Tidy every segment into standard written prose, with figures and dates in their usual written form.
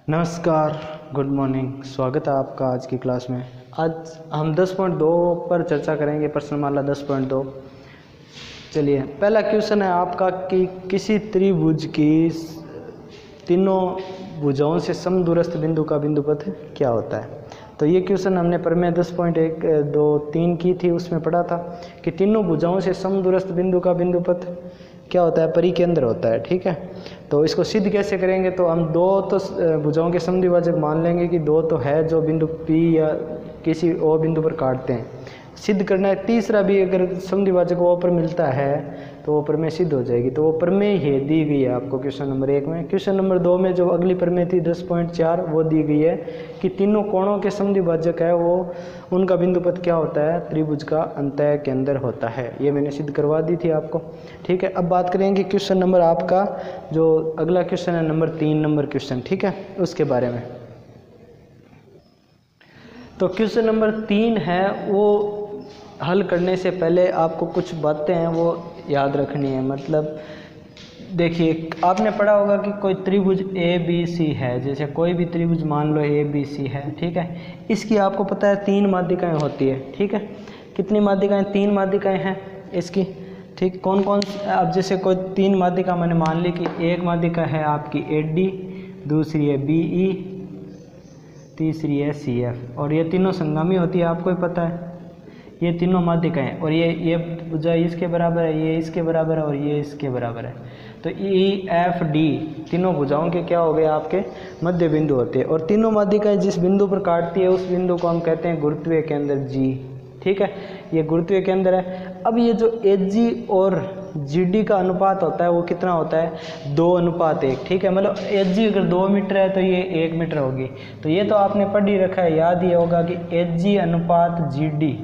नमस्कार, good morning. स्वागत है आपका आज की क्लास में। आज हम 10.2 पर चर्चा करेंगे, प्रश्नमाला 10.2। चलिए, पहला क्वेश्चन है आपका कि किसी त्रिभुज की तीनों भुजाओं से समदूरस्थ बिंदु का बिंदुपथ क्या होता है। तो ये क्वेश्चन हमने प्रमेय 10.123 की थी, उसमें पढ़ा था कि तीनों भुजाओं से समदूरस्थ बिंदु का बिंदुपथ क्या होता है, परिकेंद्र होता है। ठीक है, तो इसको सिद्ध कैसे करेंगे, तो हम दो तो भुजाओं के समद्विभाजक मान लेंगे कि दो तो है जो बिंदु P या किसी और बिंदु पर काटते हैं। सिद्ध करना है तीसरा भी अगर समद्विभाजक वो पर मिलता है तो वो प्रमेय सिद्ध हो जाएगी। तो वो प्रमेय ही दी गई है आपको क्वेश्चन नंबर 1 में। क्वेश्चन नंबर 2 में जो अगली प्रमेय थी 10.4 वो दी गई है कि तीनों कोणों के समद्विभाजक है वो उनका बिंदुपथ क्या होता है, त्रिभुज का अंतः केंद्र होता है। ये मैंने सिद्ध करवा दी थी आपको। ठीक है, अब बात करेंगे क्वेश्चन नंबर आपका जो अगला क्वेश्चन है नंबर 3 नंबर क्वेश्चन, ठीक है, उसके बारे में। तो क्वेश्चन नंबर 3 है, वो हल करने से पहले आपको कुछ बातें हैं वो याद रखनी है। मतलब देखिए, आपने पढ़ा होगा कि कोई त्रिभुज ABC है, जैसे कोई भी त्रिभुज मान लो ABC है। ठीक है, इसकी आपको पता है 3 माध्यिकाएं होती है। ठीक है, कितनी माध्यिकाएं? 3 माध्यिकाएं हैं इसकी। ठीक, कौन कौन? अब जैसे कोई 3 माध्यिका मैंने मान ली कि एक माध्यिका है आपकी AD, दूसरी है BE, तीसरी है CF, और ये तीनों संगामी होती है, आपको ही पता है। ये तीनों माध्यिकाएं, और ये भुजा इसके बराबर है, ये इसके बराबर है, और ये इसके बराबर है। तो EFD तीनों भुजाओं के क्या हो गए, आपके मध्य बिंदु होते हैं। और तीनों माध्यिकाएं जिस बिंदु पर काटती है उस बिंदु को हम कहते हैं गुरुत्वीय केंद्र G। ठीक है, ये गुरुत्वीय केंद्र है। अब ये जो HG और GD का अनुपात होता है वो कितना होता है? 2:1। ठीक है, मतलब HG अगर 2 मीटर है तो ये 1 मीटर होगी। तो ये तो आपने पढ़ ही रखा है, याद ही होगा कि HG अनुपात GD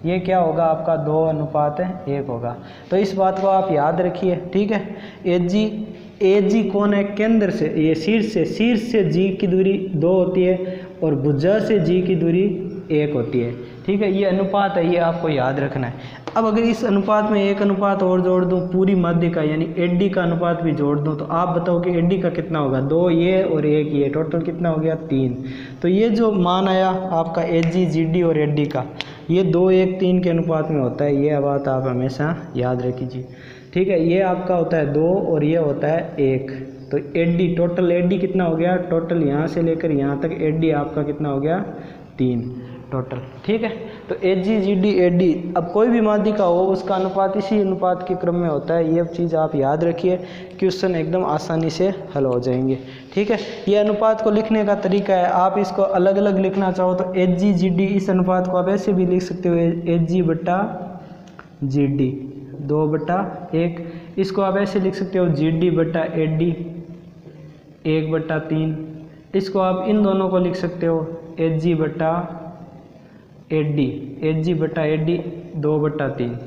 ये क्या होगा आपका, 2:1 होगा। तो इस बात को आप याद रखिए। ठीक है, AG कौन है? केंद्र से, ये शीर्ष से G की दूरी 2 होती है और भुजा से G की दूरी 1 होती है। ठीक है, ये अनुपात है, ये आपको याद रखना है। अब अगर इस अनुपात में एक अनुपात और जोड़ दूं, पूरी माध्यिका यानी AD का अनुपात भी जोड़ दूं, तो आप बताओ कि AD का कितना होगा? 2 ये और 1 ये, टोटल कितना हो गया? 3। तो ये जो मान आया आपका HG, GD और AD का, ये 2:1:3 के अनुपात में होता है। ये बात आप हमेशा याद रखिए। ठीक है, ये आपका होता है 2 और ये होता है 1। तो AD, टोटल AD कितना हो गया? टोटल यहाँ से लेकर यहाँ तक AD आपका कितना हो गया? 3 टोटल। ठीक है, तो HG, GD, AD, अब कोई भी माध्यिका हो उसका अनुपात इसी अनुपात के क्रम में होता है। ये चीज़ आप याद रखिए, क्वेश्चन एकदम आसानी से हल हो जाएंगे। ठीक है, ये अनुपात को लिखने का तरीका है। आप इसको अलग अलग लिखना चाहो तो HG, GD, इस अनुपात को आप ऐसे भी लिख सकते हो, HG बटा GD 2/1। इसको आप ऐसे लिख सकते हो, GD बटा AD 1/3। इसको आप इन दोनों को लिख सकते हो, HG बटा AD 2/3।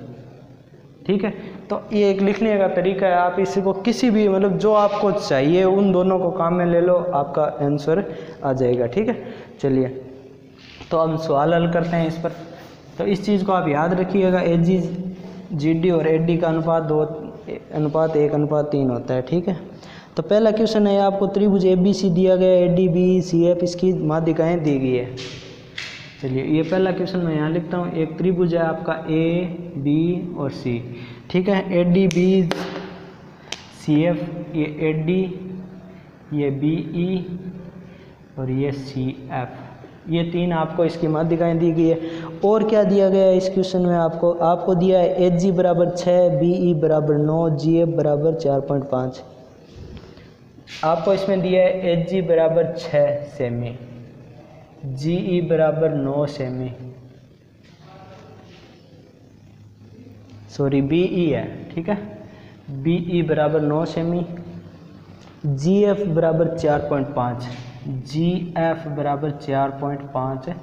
ठीक है, तो ये एक लिखने का तरीका है। आप इसको किसी भी मतलब जो आपको चाहिए उन दोनों को काम में ले लो, आपका आंसर आ जाएगा। ठीक है, चलिए तो हम सवाल हल करते हैं इस पर। तो इस चीज़ को आप याद रखिएगा, HG, GD और AD का अनुपात 2:1:3 होता है। ठीक है, तो पहला क्वेश्चन है, आपको त्रिभुज ABC दिया गया, AD, BE, CF इसकी माध्यिकाएँ दी गई है। चलिए, ये पहला क्वेश्चन मैं यहाँ लिखता हूँ। एक त्रिभुज है आपका A, B और C। ठीक है, AD, B, CF, ये AD, ये BE और ये CF, ये 3 आपको इसकी माध्यिकाएँ दी गई है। और क्या दिया गया है इस क्वेश्चन में? आपको दिया है HG बराबर 6, BE बराबर 9, GF बराबर 4.5। आपको इसमें दिया है HG बराबर 6 सेमी, GE बराबर 9 सेमी, सॉरी BE है। ठीक है, BE बराबर 9 सेमी, GF बराबर 4.5, GF बराबर 4.5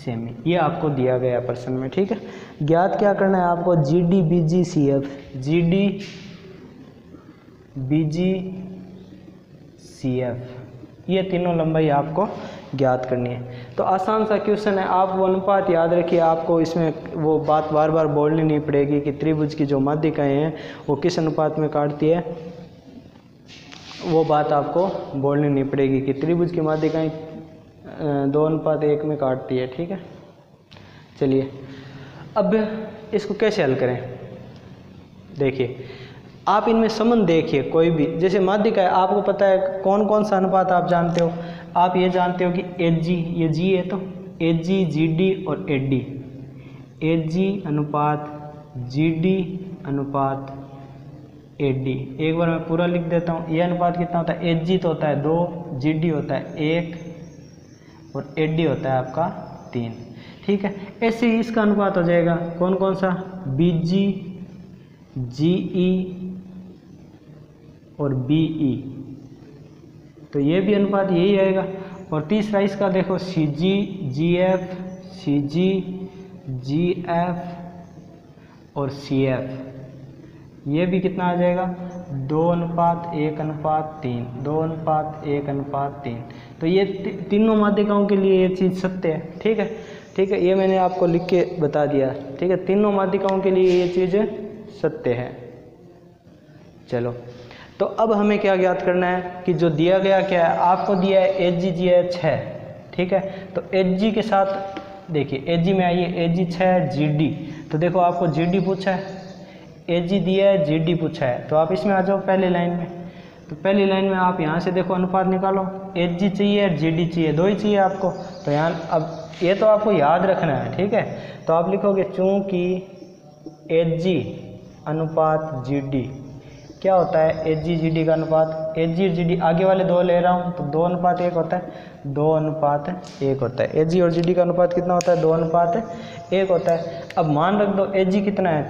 सेमी। ये आपको दिया गया प्रश्न में। ठीक है, ज्ञात क्या करना है आपको? GD, BG, CF, GD, BG, CF, ये तीनों लंबाई आपको ज्ञात करनी है। तो आसान सा क्वेश्चन है, आप वो अनुपात याद रखिए। आपको इसमें वो बात बार बार बोलनी नहीं पड़ेगी कि त्रिभुज की जो माध्यिकाएं हैं वो किस अनुपात में काटती है। वो बात आपको बोलनी नहीं पड़ेगी कि त्रिभुज की माध्यिकाएं 2:1 में काटती है। ठीक है, चलिए अब इसको कैसे हल करें। देखिए आप इनमें संबंध देखिए, कोई भी जैसे माध्यिका है, आपको पता है कौन कौन सा अनुपात आप जानते हो। आप ये जानते हो कि एच जी, ये जी है तो एच जी, जी डी और एच डी, एच जी अनुपात जी डी अनुपात एच डी। एक बार मैं पूरा लिख देता हूँ। ये अनुपात कितना होता है, एच जी तो होता है 2, जी डी होता है 1 और एच डी होता है आपका 3। ठीक है, ऐसे ही इसका अनुपात हो जाएगा कौन कौन सा, बी जी, जी ई और बी ई, तो ये भी अनुपात यही आएगा। और तीसरा इसका देखो सी जी, जी एफ, सी जी, जी एफ और सी एफ, ये भी कितना आ जाएगा 2:1:3, 2:1:3। तो ये तीनों माध्यिकाओं के लिए ये चीज़ सत्य है। ठीक है, ठीक है, ये मैंने आपको लिख के बता दिया। ठीक है, तीनों माध्यिकाओं के लिए ये चीज़ सत्य है। चलो, तो अब हमें क्या ज्ञात करना है कि जो दिया गया क्या है, आपको दिया है एच जी, जी एच है। ठीक है, तो एच जी के साथ देखिए, एच जी में आइए, एच जी 6, जी डी, तो देखो आपको जी डी पूछा है, एच जी दिया है, जी डी पूछा है, तो आप इसमें आ जाओ पहली लाइन में। तो पहली लाइन में आप यहाँ से देखो अनुपात निकालो, एच जी चाहिए और जी डी चाहिए, दो ही चाहिए आपको। तो यहाँ अब ये तो आपको याद रखना है। ठीक है, तो आप लिखोगे चूँकि एच जी अनुपात जी डी क्या होता है, एच जी जी डी का अनुपात, एच जी जी डी आगे वाले दो ले रहा हूँ तो 2:1 होता है, 2:1 होता है। एच जी और जी डी का अनुपात कितना होता है, 2:1 होता है। अब मान रख दो एच जी कितना है,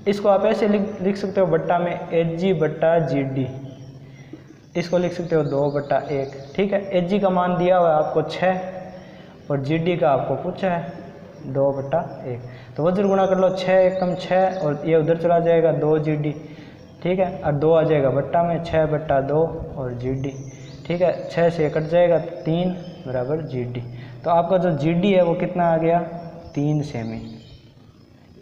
इसको आप ऐसे लिख सकते हो बट्टा में एच जी बट्टा जी डी, इसको लिख सकते हो 2/1। ठीक है, एच जी का मान दिया हुआ है आपको 6 और जी डी का आपको पूछा है 2/1, तो वज्र गुणा कर लो, 6 एकम 6 और ये उधर चला जाएगा 2 जी डी। ठीक है, और 2 आ जाएगा बट्टा में, 6/2 और जी डी। ठीक है, 6 से कट जाएगा 3 बराबर जी डी। तो आपका जो जी डी है वो कितना आ गया, 3 सेमी।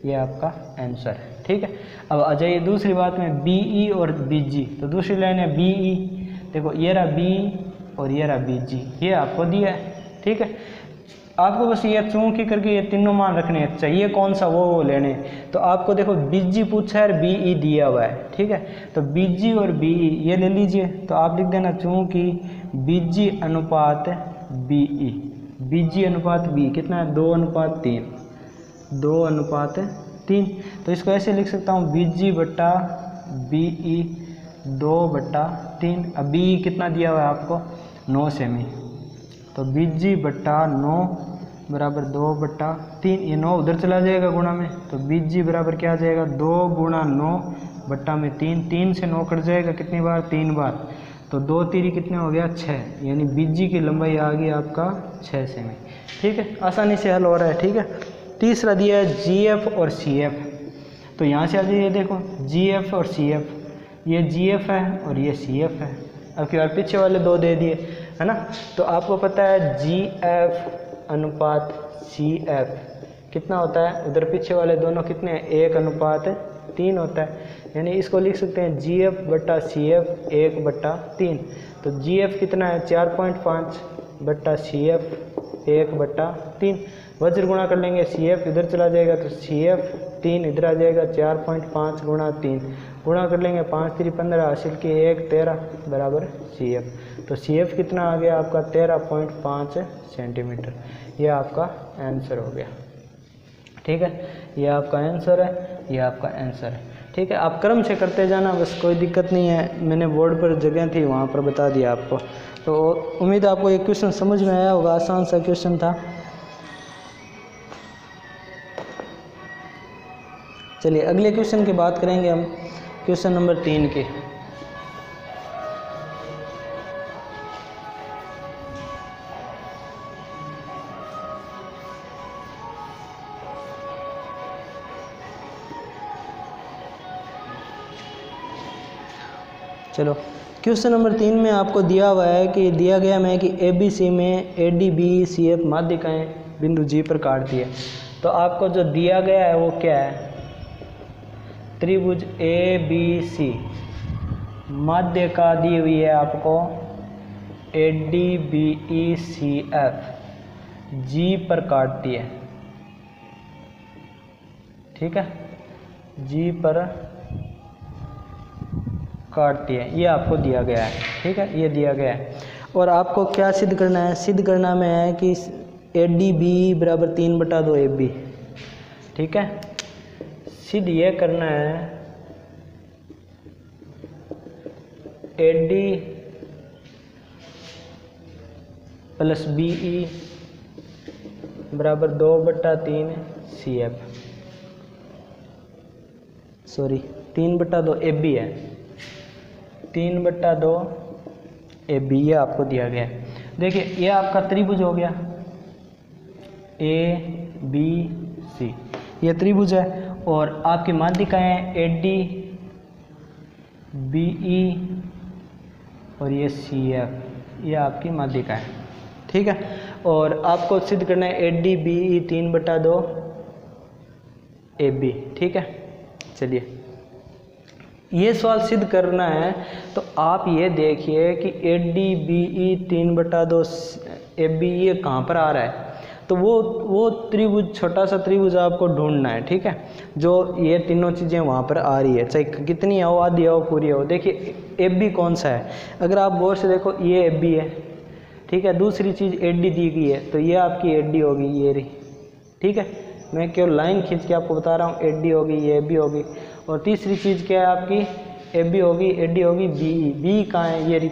ये आपका आंसर है। ठीक है, अब आ जाइए दूसरी बात में बी ई और बी जी। तो दूसरी लाइन है बी ई, देखो ये रहा बी और ये रहा बी जी, ये आपको दिया है। ठीक है, आपको बस ये चूंकि करके ये तीनों मान रखने हैं, चाहिए कौन सा वो लेने। तो आपको देखो बी जी पूछा है और बी ई दिया हुआ है। ठीक है, तो बी जी और बी ई ये ले लीजिए, तो आप लिख देना चूंकि बी जी अनुपात बी ई, बी जी अनुपात बी कितना है 2:3, 2:3। तो इसको ऐसे लिख सकता हूँ बी जी बट्टा बी ई 2/3। अब बी ई कितना दिया हुआ है आपको 9 सेमी, तो बी जी बट्टा 9 बराबर 2/3। ये 9 उधर चला जाएगा गुणा में, तो बी जी बराबर क्या आ जाएगा 2 × 9/3। 3 से 9 कट जाएगा कितनी बार, 3 बार, तो 2 3 कितने हो गया 6, यानी बी जी की लंबाई आ गई आपका 6 सेमी। ठीक है, आसानी से हल हो रहा है। ठीक है, तीसरा दिया है जी एफ और सी एफ। तो यहाँ से आ जाइए, देखो जी एफ और सी एफ, ये जी एफ है और ये सी एफ है। अब की बार पीछे वाले दो दे दिए है ना, तो आपको पता है जी एफ अनुपात सी एफ कितना होता है, उधर पीछे वाले दोनों कितने हैं 1:3 होता है। यानी इसको लिख सकते हैं जी एफ बट्टा सी एफ 1/3। तो जी एफ कितना है 4.5 बट्टा सी एफ 1/3। वज्र गुणा कर लेंगे, सी एफ इधर चला जाएगा तो सी एफ 3 इधर आ जाएगा, 4.5 × 3 गुणा कर लेंगे, 5 3 15 हासिल की 1 13 बराबर सी एफ। तो सी एफ कितना आ गया आपका 13.5 सेंटीमीटर। यह आपका आंसर हो गया। ठीक है, यह आपका आंसर है, यह आपका आंसर है। ठीक है, आप क्रम से करते जाना, बस कोई दिक्कत नहीं है। मैंने बोर्ड पर जगह थी वहाँ पर बता दिया आपको। तो उम्मीद है आपको ये क्वेश्चन समझ में आया होगा, आसान सा क्वेश्चन था। चलिए अगले क्वेश्चन की बात करेंगे हम, क्वेश्चन नंबर 3 की। चलो क्वेश्चन नंबर 3 में आपको दिया हुआ है कि दिया गया है कि ए बी सी में A D B C F माध्यिकाएं बिंदु जी पर काटती है। तो आपको जो दिया गया है वो क्या है, त्रिभुज ए बी सी माध्यिका दी हुई है आपको ADBECF, G पर काटती है, ठीक है, G पर काटती है, ये आपको दिया गया है, ठीक है, ये दिया गया है। और आपको क्या सिद्ध करना है, सिद्ध करना में है कि ADB बराबर 3/2 AB, ठीक है। सिद्ध ये करना है AD प्लस BE बराबर 2/3 CF, सॉरी 3/2 AB है, 3/2 AB ये आपको दिया गया है। देखिए ये आपका त्रिभुज हो गया ABC, ये त्रिभुज है और आपकी माध्यिकाएं ADBE और ये CF, ये आपकी माध्यिका है, ठीक है। और आपको सिद्ध करना है ADBE 3/2 AB, ठीक है। चलिए ये सवाल सिद्ध करना है तो आप ये देखिए कि ADBE 3/2 AB ये कहाँ पर आ रहा है, तो वो त्रिभुज, छोटा सा त्रिभुज आपको ढूंढना है, ठीक है, जो ये तीनों चीज़ें वहाँ पर आ रही है, चाहे कितनी आओ, आधी आओ, पूरी आओ। देखिए AB कौन सा है, अगर आप गौर से देखो ये AB है, ठीक है। दूसरी चीज़ AD दी गई है तो ये आपकी AD होगी, ये रही, ठीक है। मैं केवल लाइन खींच के आपको बता रहा हूँ, AD होगी, ये AB होगी। और तीसरी चीज़ क्या है आपकी, AB होगी, AD होगी, BE कहाँ है, ये रही,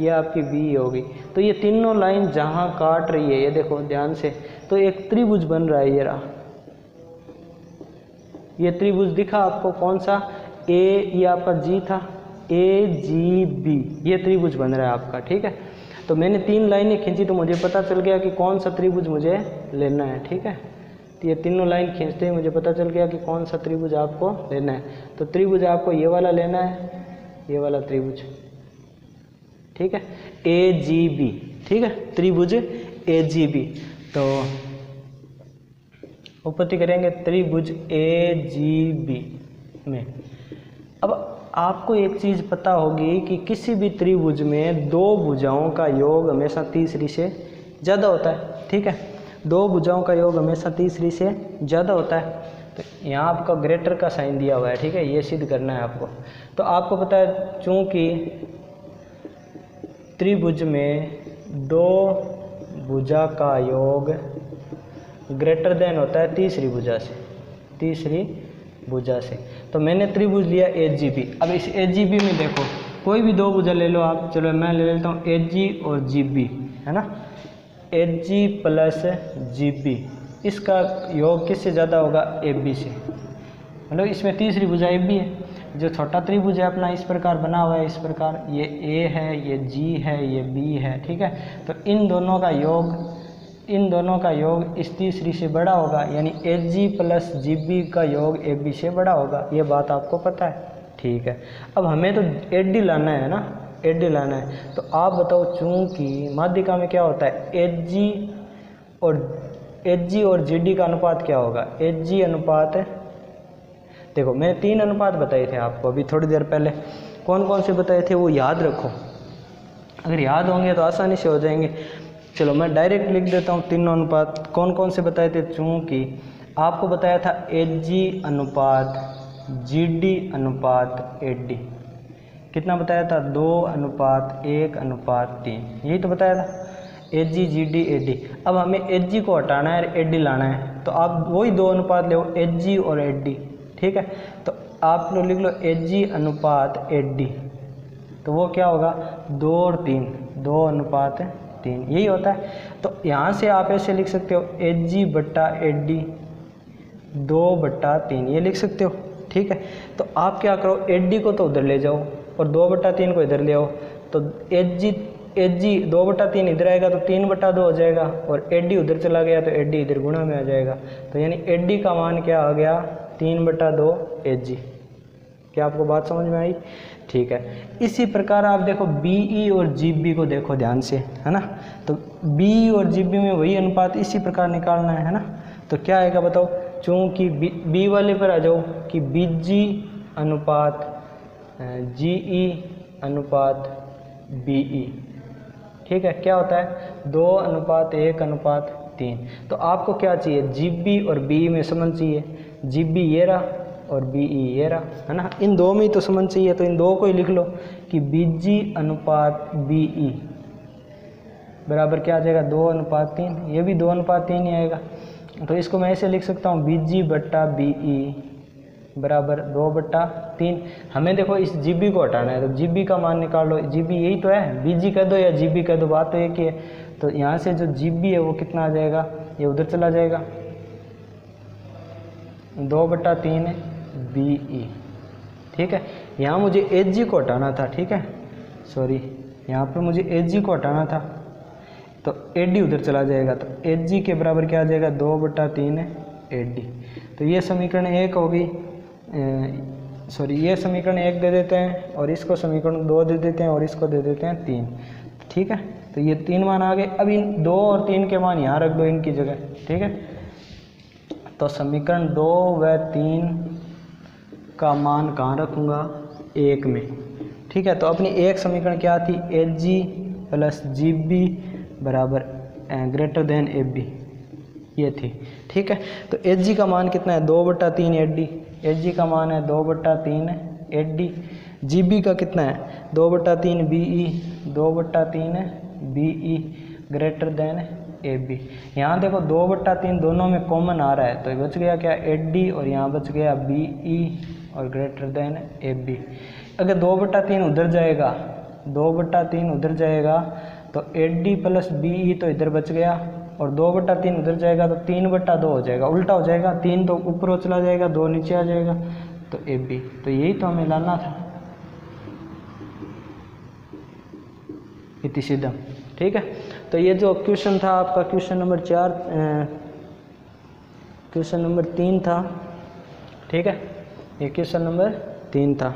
ये आपकी BE होगी। तो ये तीनों लाइन जहाँ काट रही है, ये देखो ध्यान से, तो एक त्रिभुज बन रहा है, ये रहा, ये त्रिभुज दिखा आपको कौन सा, ये आपका G था, AGB, ये त्रिभुज बन रहा है आपका, ठीक है। तो मैंने 3 लाइनें खींची तो मुझे पता चल गया कि कौन सा त्रिभुज मुझे लेना है, ठीक है। तो ये तीनों लाइन खींचते ही मुझे पता चल गया कि कौन सा त्रिभुज आपको लेना है। तो त्रिभुज आपको ये वाला लेना है, ये वाला त्रिभुज, ठीक है, AGB, ठीक है, त्रिभुज AGB। तो उपपत्ति करेंगे त्रिभुज AGB में। अब आपको एक चीज़ पता होगी कि किसी भी त्रिभुज में 2 भुजाओं का योग हमेशा तीसरी से ज़्यादा होता है, ठीक है, 2 भुजाओं का योग हमेशा तीसरी से ज़्यादा होता है। तो यहाँ आपका ग्रेटर का साइन दिया हुआ है, ठीक है, ये सिद्ध करना है आपको। तो आपको पता है चूँकि त्रिभुज में 2 भुजा का योग ग्रेटर देन होता है तीसरी भुजा से, तीसरी भुजा से। तो मैंने त्रिभुज लिया AGB। अब इस AGB में देखो कोई भी 2 भुजा ले लो आप, चलो मैं ले लेता हूँ AG और GB, है ना, AG प्लस GB, इसका योग किससे ज़्यादा होगा, AB से, मतलब इसमें तीसरी भुजा AB है। जो छोटा त्रिभुज है अपना इस प्रकार बना हुआ है, इस प्रकार, ये A है, ये G है, ये B है, ठीक है। तो इन दोनों का योग इस तीसरी से बड़ा होगा, यानी AG प्लस GB का योग AB से बड़ा होगा, ये बात आपको पता है, ठीक है। अब हमें तो AD लाना है ना, AD लाना है। तो आप बताओ, चूँकि माध्यिका में क्या होता है, AG और GD का अनुपात क्या होगा, AG अनुपात, देखो मैंने 3 अनुपात बताए थे आपको अभी थोड़ी देर पहले, कौन कौन से बताए थे वो याद रखो, अगर याद होंगे तो आसानी से हो जाएंगे। चलो मैं डायरेक्ट लिख देता हूँ, तीनों अनुपात कौन कौन से बताए थे। चूँकि आपको बताया था AG अनुपात GD अनुपात AD, कितना बताया था, 2:1:3, यही तो बताया था, AG GD AD। अब हमें AG को हटाना है, AD लाना है, तो आप वही 2 अनुपात ले, AG और AD, ठीक है। तो आप लोग लिख लो AG अनुपात AD, तो वो क्या होगा, 2 और 3, 2:3, यही होता है। तो यहाँ से आप ऐसे लिख सकते हो AG बट्टा AD 2/3, ये लिख सकते हो, ठीक है। तो आप क्या करो, AD को तो उधर ले जाओ और 2/3 को इधर ले आओ, तो AG 2/3 इधर आएगा तो 3/2 हो जाएगा, और AD उधर चला गया तो AD इधर गुणा में आ जाएगा। तो यानी AD का मान क्या आ गया, 3/2 AG। क्या आपको बात समझ में आई, ठीक है। इसी प्रकार आप देखो BE और GB को देखो ध्यान से, है ना। तो BE और GB में वही अनुपात इसी प्रकार निकालना है ना। तो क्या आएगा बताओ, चूँकि B वाले पर आ जाओ कि BG अनुपात GE अनुपात BE। ठीक है, क्या होता है 2:1:3। तो आपको क्या चाहिए, GB और BE में समझ चाहिए। GB ये रहा और BE ये रहा, है ना, इन दो में ही तो समझ चाहिए। तो इन दो को ही लिख लो कि BG अनुपात BE बराबर क्या आ जाएगा 2:3। ये भी 2:3 ही आएगा। तो इसको मैं ऐसे लिख सकता हूँ BG बट्टा BE बराबर 2/3। हमें देखो इस GB को हटाना है, तो GB का मान निकाल लो। GB यही तो है, BG कह दो या GB कह दो, बात तो एक ही है। तो यहाँ से जो GB है वो कितना आ जाएगा, ये उधर चला जाएगा, 2/3 है BE। ठीक है, यहाँ मुझे HG को हटाना था। ठीक है, सॉरी, यहाँ पर मुझे HG को हटाना था, तो AD उधर चला जाएगा। तो HG के बराबर क्या आ जाएगा 2/3 है AD। तो ये समीकरण 1 होगी, सॉरी ये समीकरण 1 दे देते हैं और इसको समीकरण 2 दे देते हैं और इसको दे देते हैं 3। ठीक है, तो ये 3 मान आ गए। अब इन 2 और 3 के मान यहाँ रख दो इनकी जगह। ठीक है, तो समीकरण 2 व 3 का मान कहाँ रखूँगा, 1 में। ठीक है, तो अपनी एक समीकरण क्या थी, HG प्लस GB बराबर ग्रेटर देन AB, ये थी। ठीक है, तो HG का मान कितना है 2/3 AD। HG का मान है 2/3 AD। GB का कितना है 2/3 BE, 2/3 BE greater than AB। यहाँ देखो 2/3 दोनों में कॉमन आ रहा है, तो बच गया क्या AD और यहाँ बच गया BE और ग्रेटर देन AB। अगर 2/3 उधर जाएगा, 2/3 उधर जाएगा तो AD प्लस BE तो इधर बच गया और 2/3 उधर जाएगा तो 3/2 हो जाएगा, उल्टा हो जाएगा, 3 तो ऊपर चला जाएगा, 2 नीचे आ जाएगा, तो AB। तो यही तो हमें लाना था इति सिद्धम। ठीक है, तो ये जो क्वेश्चन था आपका क्वेश्चन नंबर 4, क्वेश्चन नंबर 3 था। ठीक है, ये क्वेश्चन नंबर 3 था,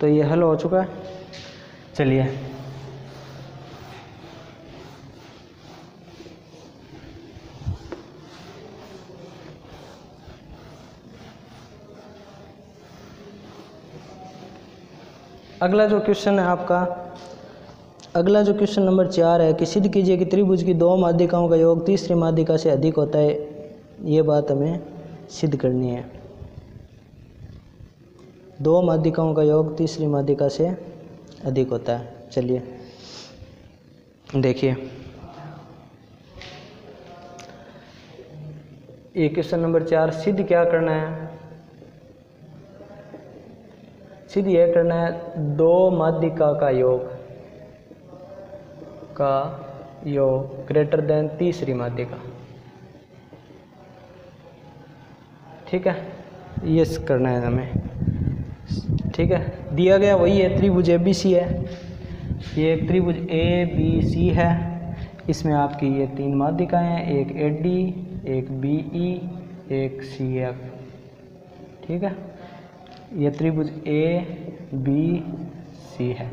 तो ये हल हो चुका है। चलिए अगला जो क्वेश्चन है आपका, अगला जो क्वेश्चन नंबर 4 है कि सिद्ध कीजिए कि त्रिभुज की दो माध्यिकाओं का योग तीसरी माध्यिका से अधिक होता है। ये बात हमें सिद्ध करनी है। दो माध्यिकाओं का योग तीसरी माध्यिका से अधिक होता है। चलिए देखिए, ये क्वेश्चन नंबर 4 सिद्ध क्या करना है, सिद्ध यह करना है दो माध्यिका का योग ग्रेटर देन तीसरी माध्यिका। ठीक है, ये करना है हमें। ठीक है, दिया गया वही है, त्रिभुज ABC है, ये एक त्रिभुज ABC है, इसमें आपकी ये 3 माध्यिकाएं हैं, एक AD, एक BE, एक CF। ठीक है, ये त्रिभुज ABC है।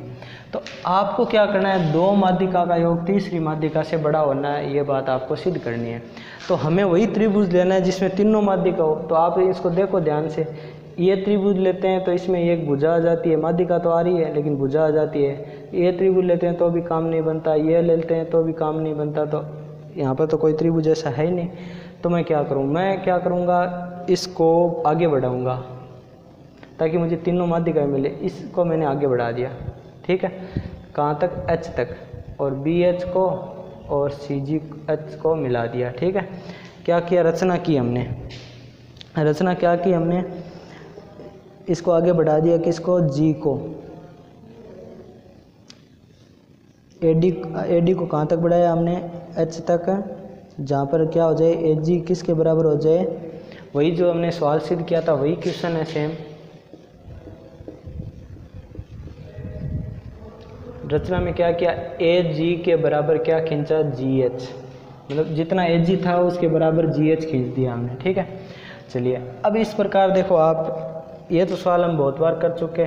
तो आपको क्या करना है, दो माध्यिका का योग तीसरी माध्यिका से बड़ा होना है, ये बात आपको सिद्ध करनी है। तो हमें वही त्रिभुज लेना है जिसमें तीनों माध्यिका हो। तो आप इसको देखो ध्यान से, ये त्रिभुज लेते हैं तो इसमें एक भुजा आ जाती है, माध्यिका तो आ रही है लेकिन भुजा आ जाती है। ये त्रिभुज लेते हैं तो भी काम नहीं बनता, ये लेते हैं तो भी काम नहीं बनता, तो यहाँ पर तो कोई त्रिभुज ऐसा है ही नहीं। तो मैं क्या करूँ, मैं क्या करूँगा, इसको आगे बढ़ाऊँगा ताकि मुझे तीनों माध्यिकाएं मिले। इसको मैंने आगे बढ़ा दिया। ठीक है, कहाँ तक, H तक, और BH को और CGH को मिला दिया। ठीक है, क्या किया, रचना की हमने, रचना क्या की हमने, इसको आगे बढ़ा दिया, किसको, G को। AD को कहाँ तक बढ़ाया हमने, H तक, जहाँ पर क्या हो जाए, AG किसके बराबर हो जाए, वही जो हमने सवाल सिद्ध किया था वही क्वेश्चन है सेम। रचना में क्या किया, AG के बराबर क्या खींचा, GH, मतलब जितना AG था उसके बराबर GH खींच दिया हमने। ठीक है, चलिए अब इस प्रकार देखो आप, ये तो सवाल हम बहुत बार कर चुके।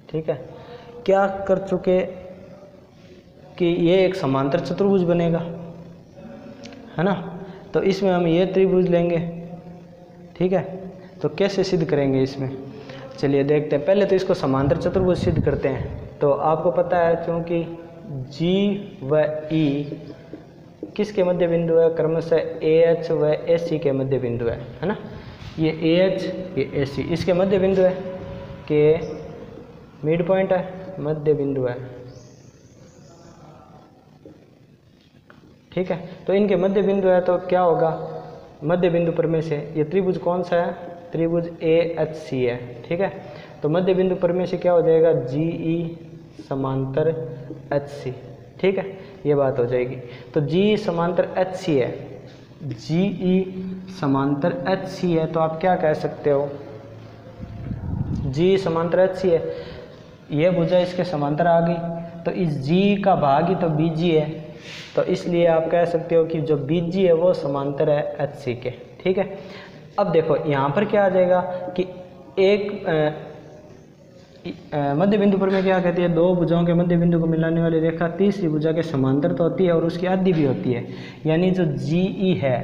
ठीक है, क्या कर चुके कि ये एक समांतर चतुर्भुज बनेगा, है ना, तो इसमें हम ये त्रिभुज लेंगे। ठीक है, तो कैसे सिद्ध करेंगे इसमें, चलिए देखते हैं, पहले तो इसको समांतर चतुर्भुज सिद्ध करते हैं। तो आपको पता है चूँकि जी व ई किसके मध्य बिंदु है, क्रमशः ए एच व ए सी के मध्य बिंदु है ना। ये ए एच ये ए सी इसके मध्य बिंदु है, के मिड पॉइंट है, मध्य बिंदु है, ठीक है। तो इनके मध्य बिंदु है तो क्या होगा, मध्य बिंदु पर में से ये त्रिभुज कौन सा है, त्रिभुज ए एच सी है, ठीक है। तो मध्य बिंदु पर में से क्या हो जाएगा, जी ई समांतर एच सी, ठीक है, ये बात हो जाएगी। तो जी समांतर एच सी है, जी ई समांतर एच सी है, तो आप क्या कह सकते हो, जी समांतर एच सी है, ये भुजा इसके समांतर आ गई, तो इस जी का भाग ही तो बी जी है, तो इसलिए आप कह सकते हो कि जो बी जी है वो समांतर है एच सी के, ठीक है। अब देखो यहाँ पर क्या आ जाएगा कि एक मध्य बिंदु पर में क्या कहती है, दो भुजाओं के मध्य बिंदु को मिलाने वाली रेखा तीसरी भुजा के समांतर तो होती है और उसकी आधी भी होती है, यानी जो जी ई है,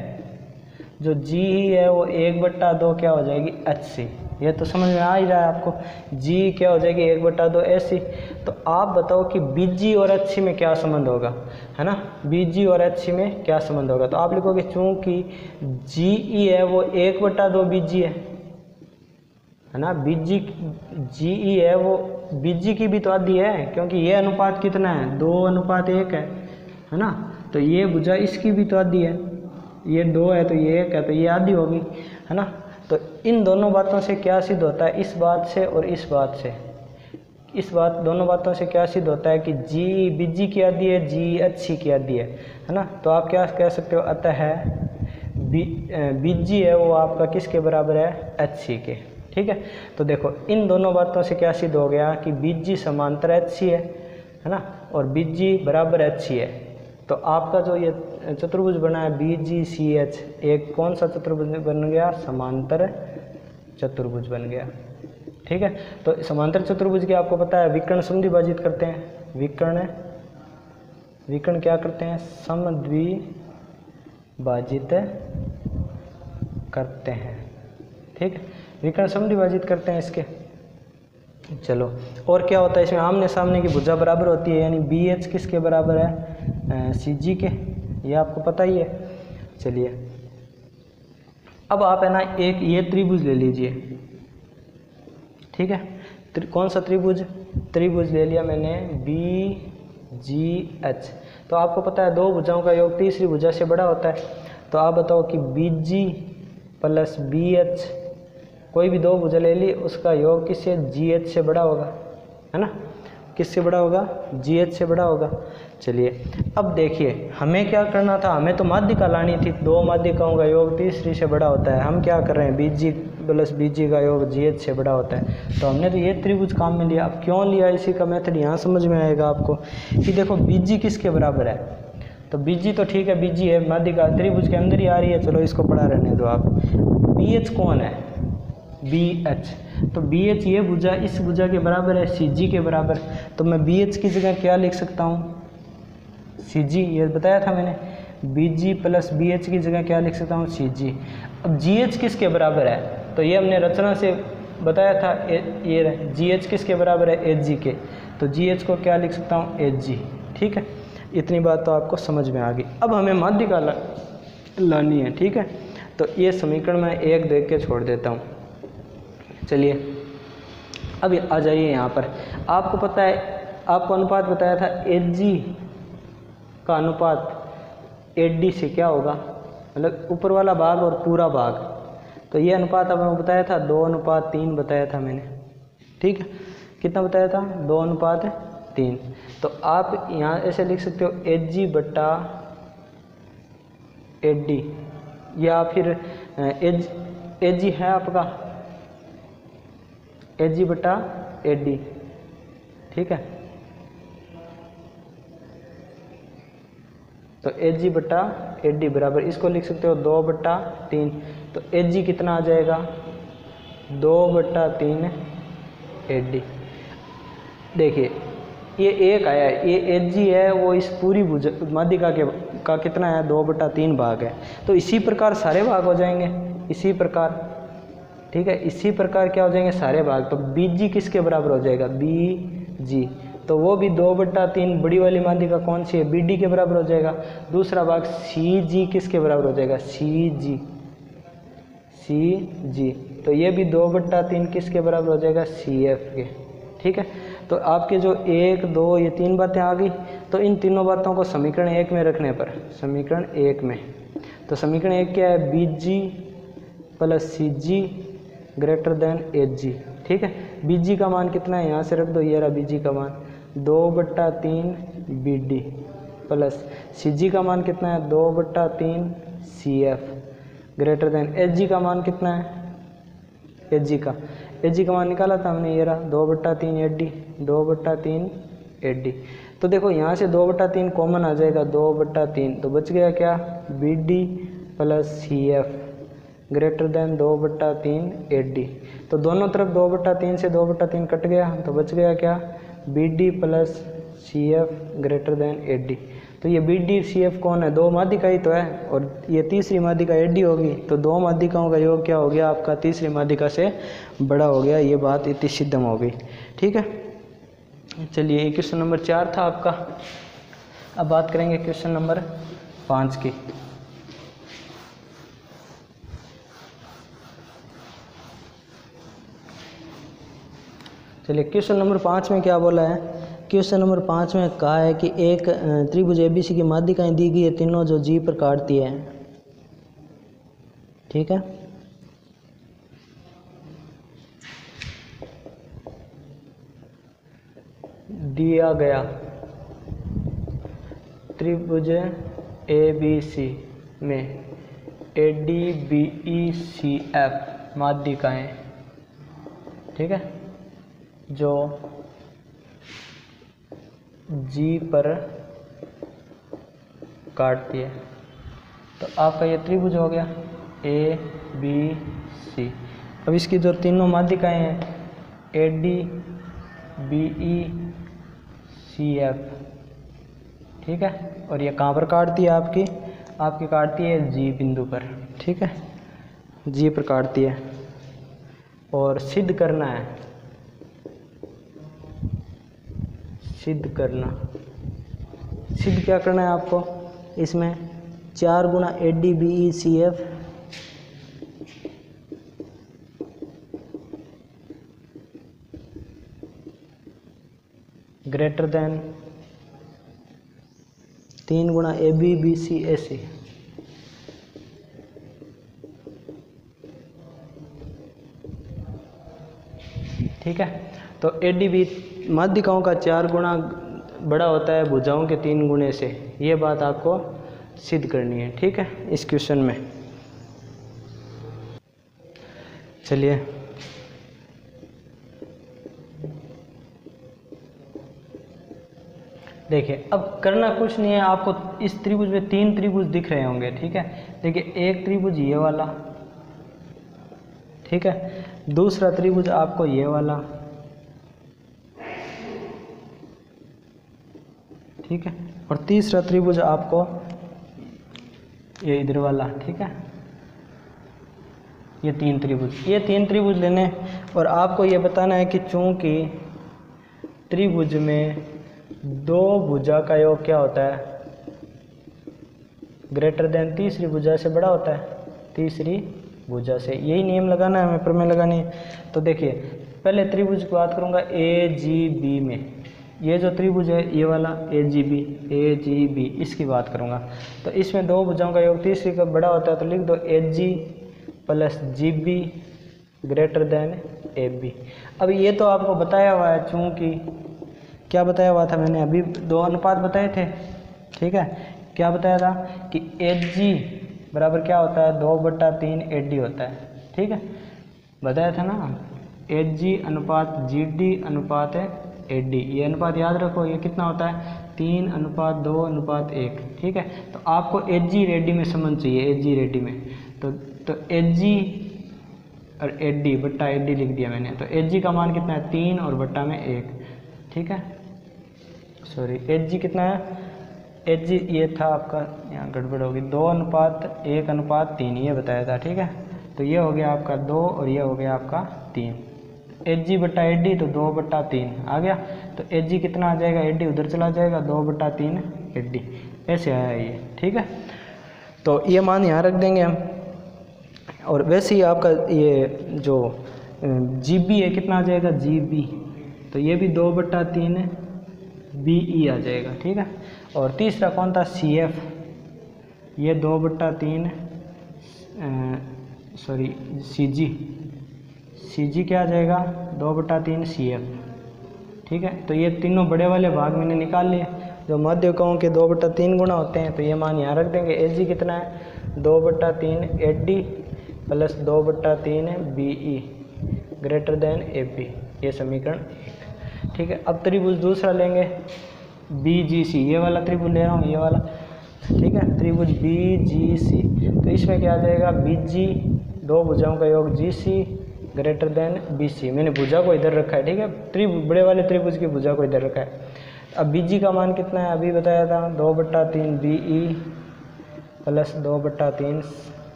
जो जी ई है वो 1/2 क्या हो जाएगी, एच सी। ये तो समझ में आ ही रहा है आपको, जी क्या हो जाएगी 1/2 एच सी। तो आप बताओ कि बी जी और एच सी में क्या संबंध होगा, है ना, बी जी और एच सी में क्या संबंध होगा। तो आप लिखोगे चूँकि जी ई है वो 1/2 बी जी है ना, बी जी जी ई है वो बी जी की भी तो आधी है, क्योंकि ये अनुपात कितना है, 2:1 है ना। तो ये भुजा इसकी भी तो आधी है, ये 2 है तो ये 1 है, तो ये आधी होगी, है ना। तो इन दोनों बातों से क्या सिद्ध होता है, इस बात से और इस बात से, इस बात दोनों बातों से क्या सिद्ध होता है कि जी बी जी की आधी है, जी एच सी की आधी है ना। तो आप क्या कह सकते हो, अतः है बी जी है वो आपका किसके बराबर है, एच सी के, ठीक है। तो देखो इन दोनों बातों से क्या सिद्ध हो गया कि बी जी समांतर एच सी है ना, और बी जी बराबर एच सी है। तो आपका जो ये चतुर्भुज बना है बी जी सी एच, एक कौन सा चतुर्भुज बन गया, समांतर चतुर्भुज बन गया, ठीक है। तो समांतर चतुर्भुज की आपको पता है विकर्ण समद्विभाजित करते हैं, विकर्ण क्या करते हैं, समद्विभाजित करते हैं, ठीक है, विकर्ण समद्विभाजित करते हैं इसके। चलो और क्या होता है इसमें, आमने सामने की भुजा बराबर होती है, यानी बी एच किसके बराबर है, सी जी के, ये आपको पता ही है। चलिए अब आप है ना एक ये त्रिभुज ले लीजिए, ठीक है, कौन सा त्रिभुज, त्रिभुज ले लिया मैंने बी जी एच। तो आपको पता है दो भुजाओं का योग तीसरी भुजा से बड़ा होता है। तो आप बताओ कि बी जी प्लस बी एच, कोई भी दो भुजा ले ली उसका योग किससे, जी एच से बड़ा होगा, है ना, किससे बड़ा होगा, जी एच से बड़ा होगा। चलिए अब देखिए हमें क्या करना था, हमें तो माध्यिका लानी थी, दो माध्यिकाओं का योग तीसरी से बड़ा होता है, हम क्या कर रहे हैं, बी जी प्लस बी जी का योग जी एच से बड़ा होता है। तो हमने तो ये त्रिभुज काम में लिया। अब क्यों लिया, इसी का मेथड यहाँ समझ में आएगा आपको कि देखो बी जी किसके बराबर है, तो बी जी तो ठीक है, बी जी है, माध्यिका त्रिभुज के अंदर ही आ रही है, चलो इसको पढ़ा रहने दो आप। बी एच कौन है, बी एच, तो बी एच ये भुजा इस भुजा के बराबर है, सी जी के बराबर। तो मैं बी एच की जगह क्या लिख सकता हूँ, सी जी, ये बताया था मैंने, बी जी प्लस बी एच की जगह क्या लिख सकता हूँ, सी जी। अब जी एच किसके बराबर है, तो ये हमने रचना से बताया था, ये जी एच किसके बराबर है, एच जी के, तो जी एच को क्या लिख सकता हूँ, एच जी, ठीक है। इतनी बात तो आपको समझ में आ गई। अब हमें माध्यिका लानी है, ठीक है। तो ये समीकरण मैं एक देख के छोड़ देता हूँ। चलिए अब आ जाइए यहाँ पर, आपको पता है, आपको अनुपात बताया था एच जी का अनुपात एच डी से क्या होगा, मतलब ऊपर वाला भाग और पूरा भाग। तो ये अनुपात अब मैं बताया था 2:3 बताया था मैंने, ठीक है, कितना बताया था, 2:3। तो आप यहाँ ऐसे लिख सकते हो एच जी बट्टा एच डी, या फिर एच जी है आपका एच जी बट्टा एच डी, ठीक है। तो एच जी बट्टा एच डी बराबर इसको लिख सकते हो 2/3। तो एच जी कितना आ जाएगा, 2/3 एच डी। देखिए ये एक आया है, ये एच जी है वो इस पूरी भुजा माध्यिका का कितना है, 2/3 भाग है। तो इसी प्रकार सारे भाग हो जाएंगे, इसी प्रकार ठीक है। इसी प्रकार क्या हो जाएंगे सारे भाग, तो BG किसके बराबर हो जाएगा, BG, तो वो भी 2/3 बड़ी वाली माध्यिका कौन सी है, BD के बराबर हो जाएगा। दूसरा भाग CG किसके बराबर हो जाएगा, CG, तो ये भी 2/3 किसके बराबर हो जाएगा, CF के। ठीक है, तो आपके जो 1, 2 ये 3 बातें आ गई। तो इन तीनों बातों को समीकरण 1 में रखने पर, समीकरण 1 में, तो समीकरण 1 क्या है, BG + CG > AG। ठीक है, BG का मान कितना है, यहाँ से रख दो, ये रहा BG का मान 2/3 BD प्लस CG का मान कितना है, 2/3 CF > AG का मान कितना है, AG का मान निकाला था हमने, ये रहा 2/3 AD, 2/3 AD। तो देखो यहाँ से 2/3 कॉमन आ जाएगा, 2/3, तो बच गया क्या, BD + CF > 2/3 AD। तो दोनों तरफ 2/3 से 2/3 कट गया, तो बच गया क्या, BD + CF > AD। तो ये BD CF कौन है, दो माध्यिका ही तो है, और ये तीसरी माध्यिका AD होगी, तो दो माध्यिकाओं का योग क्या हो गया आपका, तीसरी माध्यिका से बड़ा हो गया। ये बात इतनी सिद्धम हो गई। ठीक है, चलिए ये क्वेश्चन नंबर 4 था आपका। अब बात करेंगे क्वेश्चन नंबर 5 की। चलिए क्वेश्चन नंबर 5 में क्या बोला है, क्वेश्चन नंबर 5 में कहा है कि एक त्रिभुज ABC की माध्यिकाएं दी गई है, तीनों जो G पर काटती है। ठीक है, दिया गया त्रिभुज ABC में ADBECF माध्यिकाएं, ठीक है, जो G पर काटती है। तो आपका ये त्रिभुज हो गया ABC। अब इसकी जो तीनों माध्यिकाएं हैं ADBECF, ठीक है, और ये कहाँ पर काटती है आपकी काटती है G बिंदु पर। ठीक है, G पर काटती है, और सिद्ध करना है, सिद्ध क्या करना है आपको, इसमें 4 गुना ADBECF > 3 गुना ABBCAC। ठीक है, तो ADB माध्यिकाओं का 4 गुना बड़ा होता है भुजाओं के 3 गुने से, ये बात आपको सिद्ध करनी है। ठीक है, इस क्वेश्चन में। चलिए देखिए, अब करना कुछ नहीं है आपको। इस त्रिभुज में 3 त्रिभुज दिख रहे होंगे। ठीक है, देखिए एक त्रिभुज ये वाला, ठीक है, दूसरा त्रिभुज आपको ये वाला, ठीक है, और तीसरा त्रिभुज आपको ये इधर वाला। ठीक है, ये 3 त्रिभुज लेने, और आपको ये बताना है कि चूंकि त्रिभुज में 2 भुजा का योग क्या होता है, > तीसरी भुजा से बड़ा होता है, तीसरी भुजा से। यही नियम लगाना है हमें, प्रमेय लगानी है। तो देखिए पहले त्रिभुज की बात करूंगा AGB में, ये जो त्रिभुज है ये वाला AGB, इसकी बात करूंगा। तो इसमें 2 भुजाओं का योग तीसरी का बड़ा होता है, तो लिख दो AG + GB > AB। अब ये तो आपको बताया हुआ है, चूंकि क्या बताया हुआ था मैंने, अभी 2 अनुपात बताए थे। ठीक है, क्या बताया था कि AG बराबर क्या होता है, 2/3 AD होता है। ठीक है, बताया था ना, AG / GD / AD, ये अनुपात याद रखो, ये कितना होता है, 3:2:1। ठीक है, तो आपको AG AD में समझ चाहिए, AG AD में, तो AG और AD लिख दिया मैंने। तो AG का मान कितना है, 3 और बट्टा में 1। ठीक है, सॉरी, AG कितना है, AG ये था आपका, यहाँ गड़बड़ होगी, 2:1:3 ये बताया था। ठीक है, तो ये हो गया आपका 2 और ये हो गया आपका 3। एच जी बटा एच डी तो 2/3 आ गया। तो एच जी कितना आ जाएगा, एच डी उधर चला जाएगा, 2/3 एच डी ऐसे आया ये। ठीक है, तो ये मान यहाँ रख देंगे हम। और वैसे ही आपका ये जो जी बी है कितना आ जाएगा, जी बी तो ये भी 2/3 बी ई आ जाएगा। ठीक है, और तीसरा कौन था, सी एफ, ये 2/3 सॉरी सी जी क्या आ जाएगा, 2/3 सी एफ। ठीक है, तो ये तीनों बड़े वाले भाग मैंने निकाल लिए जो माध्यकों के 2/3 गुना होते हैं। तो ये मान यहाँ रख देंगे। एच जी कितना है, 2/3 H D plus 2/3 B E greater than A B, ये समीकरण 1। ठीक है, अब त्रिभुज दूसरा लेंगे, बी जी सी, ये वाला त्रिभुज ले रहा हूँ, ये वाला। ठीक है, त्रिभुज बी जी सी, तो इसमें क्या आ जाएगा, बी जी, दो भुजाओं का योग जी सी ग्रेटर देन बी सी। मैंने भुजा को इधर रखा है। ठीक है, त्रिभुज बड़े वाले त्रिभुज की भुजा को इधर रखा है। अब बी जी का मान कितना है, अभी बताया था, 2/3 बी ई प्लस 2/3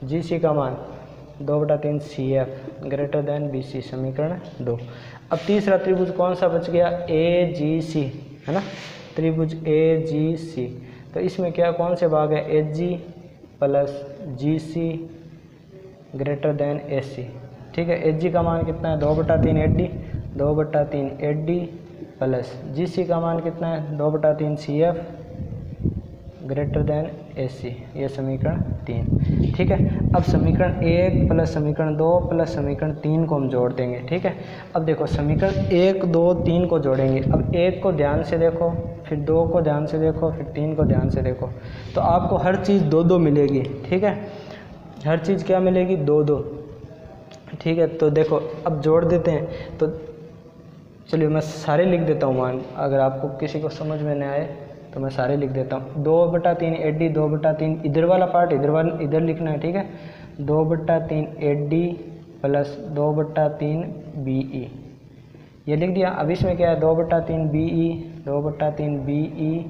जी सी का मान 2/3 C F greater than B C, समीकरण 2। अब तीसरा त्रिभुज कौन सा बच गया, ए जी सी, है ना, त्रिभुज ए जी सी। तो इसमें क्या कौन से भाग है, H G plus G C greater than A C. ठीक है, एच जी का मान कितना है, 2/3 H D, 2/3 H D plus G C का मान कितना है, 2/3 C F greater than A C, ये समीकरण 3। ठीक है, अब समीकरण 1 प्लस समीकरण 2 प्लस समीकरण 3 को हम जोड़ देंगे। ठीक है, अब देखो समीकरण 1 2 3 को जोड़ेंगे। अब 1 को ध्यान से देखो, फिर 2 को ध्यान से देखो, फिर 3 को ध्यान से देखो, तो आपको हर चीज़ 2 मिलेगी। ठीक है, हर चीज़ क्या मिलेगी, 2। ठीक है, तो देखो अब जोड़ देते हैं। तो चलिए मैं सारे लिख देता हूँ मान, अगर आपको किसी को समझ में नहीं आए तो मैं सारे लिख देता हूँ। 2/3 एच डी, 2/3 इधर वाला पार्ट इधर लिखना है। ठीक है, 2/3 H D plus 2/3 B E, ये लिख दिया। अब इसमें क्या है, 2/3 B E, 2/3 B E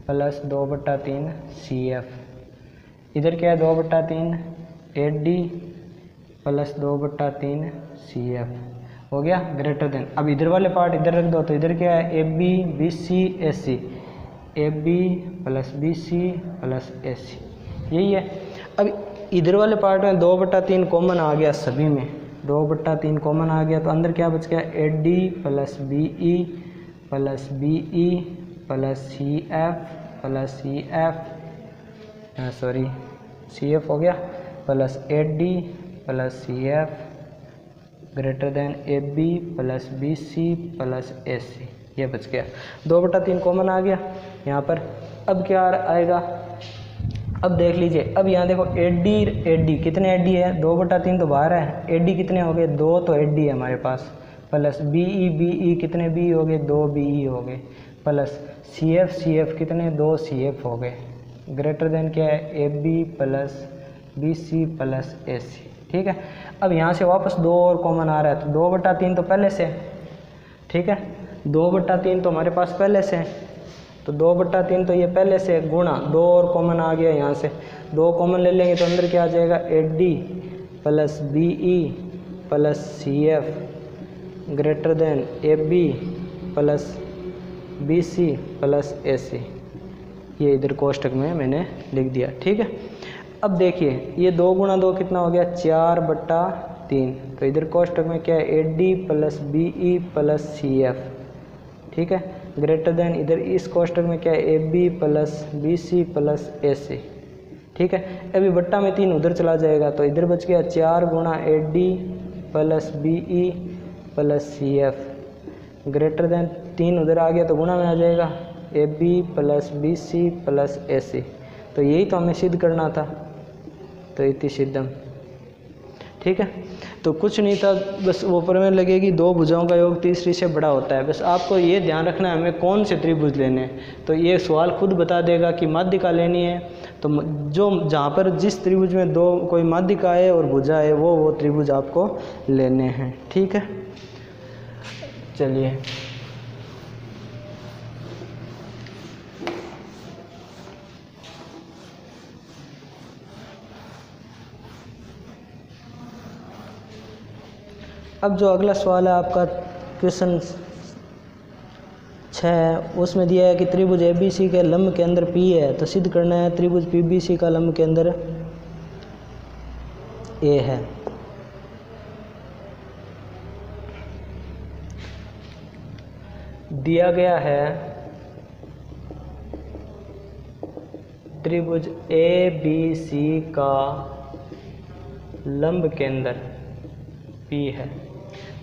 plus 2/3 C F. इधर क्या है, 2/3 H D plus 2/3 C F हो गया ग्रेटर देन। अब इधर वाले पार्ट इधर रख दो, तो इधर क्या है, A B B C S C, A B plus B C plus A C, यही है। अब इधर वाले पार्ट में 2/3 कॉमन आ गया, सभी में 2/3 कॉमन आ गया, तो अंदर क्या बच गया, A D plus B E plus B E plus C F हो गया plus A D plus C F greater than A B plus B C plus A C, ये बच गया। 2/3 कॉमन आ गया यहाँ पर। अब क्या आएगा, अब देख लीजिए, अब यहाँ देखो एच डी कितने एच डी है, 2/3 तो बाहर है, एच डी कितने हो गए, 2 तो एच डी है हमारे पास, प्लस बी ई कितने बी हो गए, 2 बी ई हो गए, प्लस सी एफ कितने, 2 सी एफ हो गए, ग्रेटर देन क्या है, A B plus B C plus A C. ठीक है, अब यहाँ से वापस 2 और कॉमन आ रहा है, तो 2/3 तो पहले से, ठीक है, 2/3 तो हमारे पास पहले से, तो 2/3 तो ये पहले से गुणा 2 और कॉमन आ गया, यहाँ से 2 कॉमन ले लेंगे तो अंदर क्या आ जाएगा, H D plus B E plus C F greater than A B plus B C plus A C, ये इधर कोष्टक में मैंने लिख दिया। ठीक है, अब देखिए ये 2 गुणा 2 कितना हो गया, 4/3, तो इधर कोष्टक में क्या है, A D plus B E plus C F. ठीक है, ग्रेटर देन इधर इस कोष्टक में क्या है, A B plus B C plus A C. ठीक है, अभी बट्टा में 3 उधर चला जाएगा, तो इधर बच गया 4 गुणा A D plus B E plus C F greater than 3 उधर आ गया तो गुणा में आ जाएगा, A B plus B C plus A C. तो यही तो हमें सिद्ध करना था, तो इति सिद्धम। ठीक है, तो कुछ नहीं था, बस वो प्रमेय लगेगी 2 भुजाओं का योग तीसरी से बड़ा होता है। बस आपको ये ध्यान रखना है हमें कौन से त्रिभुज लेने हैं, तो ये सवाल खुद बता देगा कि माध्यिका लेनी है, तो जो जहाँ पर जिस त्रिभुज में 2 कोई माध्यिका है और भुजा है वो त्रिभुज आपको लेने हैं। ठीक है, चलिए अब जो अगला सवाल है आपका क्वेश्चन 6 है, उसमें दिया है कि त्रिभुज ABC के लंब के अंदर P है, तो सिद्ध करना है त्रिभुज PBC का लंब के अंदर A है। दिया गया है त्रिभुज ABC का लंब के अंदर P है,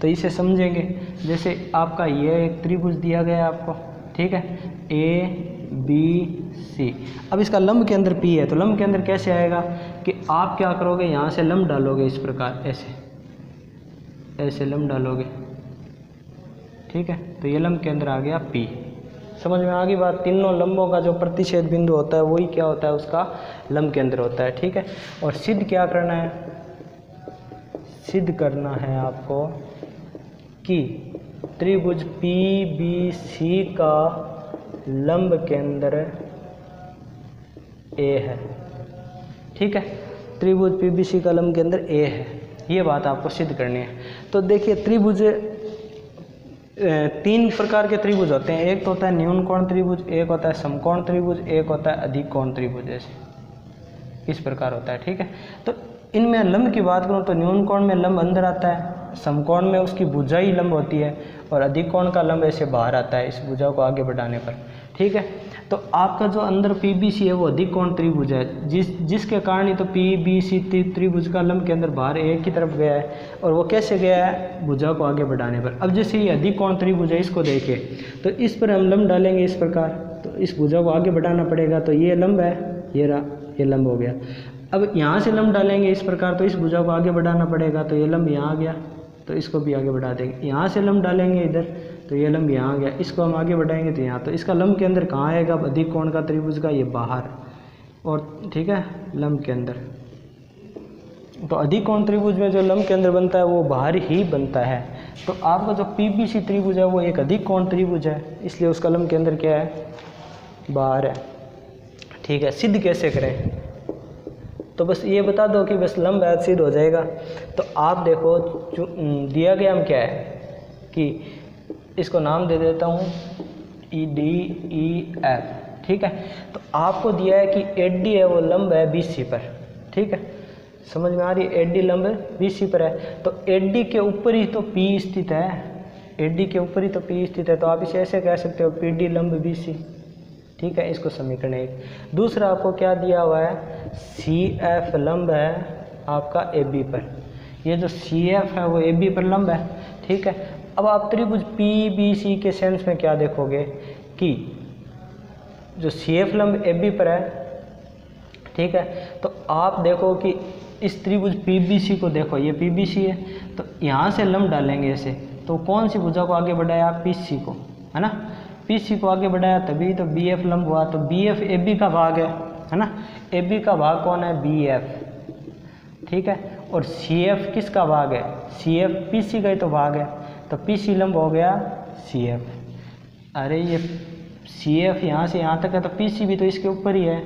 तो इसे समझेंगे। जैसे आपका ये एक त्रिभुज दिया गया है आपको, ठीक है, ABC। अब इसका लंब के अंदर P है, तो लंब के अंदर कैसे आएगा कि आप क्या करोगे, यहाँ से लंब डालोगे इस प्रकार, ऐसे लंब डालोगे, ठीक है, तो ये लंब के अंदर आ गया P। समझ में आ गई बात। तीनों लंबों का जो प्रतिच्छेद बिंदु होता है वही क्या होता है, उसका लंब के अंदर होता है, ठीक है। और सिद्ध क्या करना है, सिद्ध करना है आपको कि त्रिभुज PBC का लंब के अंदर A है, ठीक है, त्रिभुज PBC का लंब के अंदर A है, ये बात आपको सिद्ध करनी है। तो देखिए त्रिभुज 3 प्रकार के त्रिभुज होते हैं, एक तो होता है न्यून कोण त्रिभुज, एक होता है समकोण त्रिभुज, एक होता है अधिक कोण त्रिभुज, ऐसे इस प्रकार होता है, ठीक है। तो इनमें लंब की बात करूं तो न्यून कोण में लंब अंदर आता है, समकोण में उसकी भुजा ही लंब होती है, और अधिक कोण का लंब ऐसे बाहर आता है इस भुजा को आगे बढ़ाने पर, ठीक है। तो आपका जो अंदर PBC है वो अधिक कोण त्रिभुज है, जिसके कारण ही तो PBC त्रिभुज का लंब के अंदर बाहर एक की तरफ गया है, और वो कैसे गया है, भुजा को आगे बढ़ाने पर। अब जैसे ये अधिक कोण त्रिभुज है, इसको देखिए, तो इस पर हम लंब डालेंगे इस प्रकार, तो इस भुजा को आगे बढ़ाना पड़ेगा, तो ये लंब है, ये रहा, ये लंब हो गया। अब यहाँ से लंब डालेंगे इस प्रकार, तो इस भुजा को आगे बढ़ाना पड़ेगा, तो ये लंब यहाँ आ गया, तो इसको भी आगे बढ़ा देंगे। यहाँ से लंब डालेंगे इधर, तो ये लंब यहाँ आ गया, इसको हम आगे बढ़ाएंगे तो यहाँ, तो इसका लंब के अंदर कहाँ आएगा अधिक कोण का त्रिभुज का, ये बाहर, और ठीक है, लंब के अंदर। तो अधिक कोण त्रिभुज में जो लंब के अंदर बनता है वो बाहर ही बनता है। तो आपका जो PBC त्रिभुज है वो एक अधिक कोण त्रिभुज है, इसलिए उसका लंब के अंदर क्या है, बाहर है, ठीक है। सिद्ध कैसे करें, तो बस ये बता दो कि बस लंब है, सिद्ध हो जाएगा। तो आप देखो जो दिया गया हम क्या है कि इसको नाम दे देता हूँ EDEF, ठीक है। तो आपको दिया है कि AD है वो लंब है BC पर, ठीक है, समझ में आ रही है, AD लंब BC पर है, तो AD के ऊपर ही तो P स्थित है, AD के ऊपर ही तो P स्थित है, तो आप इसे ऐसे कह सकते हो PD लंब BC, ठीक है। इसको समीकरण 1। दूसरा आपको क्या दिया हुआ है, CF लंब है आपका AB पर, ये जो CF है वो AB पर लंब है, ठीक है। अब आप त्रिभुज PBC के सेंस में क्या देखोगे कि जो CF लंब AB पर है, ठीक है, तो आप देखो कि इस त्रिभुज PBC को देखो, ये PBC है, तो यहाँ से लंब डालेंगे ऐसे, तो कौन सी भुजा को आगे बढ़ाया, PC को, है ना, PC को आगे बढ़ाया, तभी तो BF लंब हुआ। तो BF AB का भाग है ना, AB का भाग कौन है, BF, ठीक है। और CF किसका भाग है, CF PC का ही तो भाग है, तो PC लंब हो गया CF। अरे ये CF यहाँ से यहाँ तक है, तो PC भी तो इसके ऊपर ही है,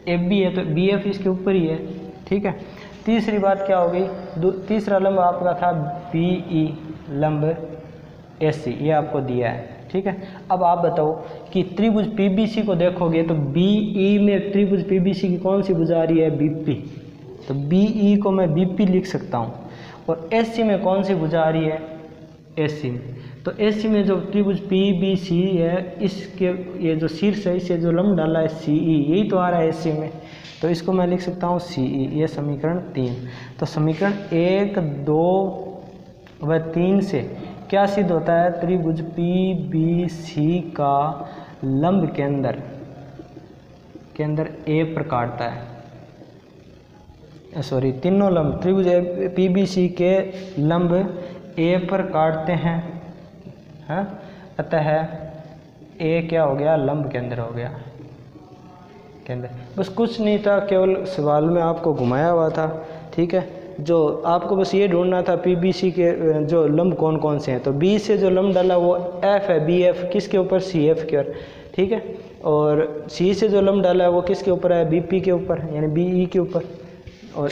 AB है तो BF इसके ऊपर ही है, ठीक है। तीसरी बात क्या होगी, तीसरा लंब आपका था BE लंब AC, ये आपको दिया है, ठीक है। अब आप बताओ कि त्रिभुज PBC को देखोगे तो BE में त्रिभुज PBC की कौन सी भुजा आ रही है, BP, तो BE को मैं BP लिख सकता हूँ। और AC में कौन सी भुजा आ रही है, AC में, तो AC में जो त्रिभुज PBC है, इसके ये जो शीर्ष है, इसे जो लंब डाला है CE, यही तो आ रहा है AC में, तो इसको मैं लिख सकता हूँ CE, ये समीकरण 3। तो समीकरण 1, 2 व 3 से क्या सिद्ध होता है, त्रिभुज PBC का लंब के अंदर A पर काटता है, सॉरी तीनों लंब त्रिभुज PBC के लंब A पर काटते हैं, हाँ, अतः A क्या हो गया, लंब के अंदर हो गया, के अंदर। बस कुछ नहीं था, केवल सवाल में आपको घुमाया हुआ था, ठीक है। जो आपको बस ये ढूंढना था PBC के जो लंब कौन कौन से हैं, तो B से जो लंब डाला वो F है, BF किसके ऊपर, CF के ऊपर, ठीक है। और C से जो लंब डाला है वो किसके ऊपर है, BP के ऊपर, यानी BE के ऊपर, और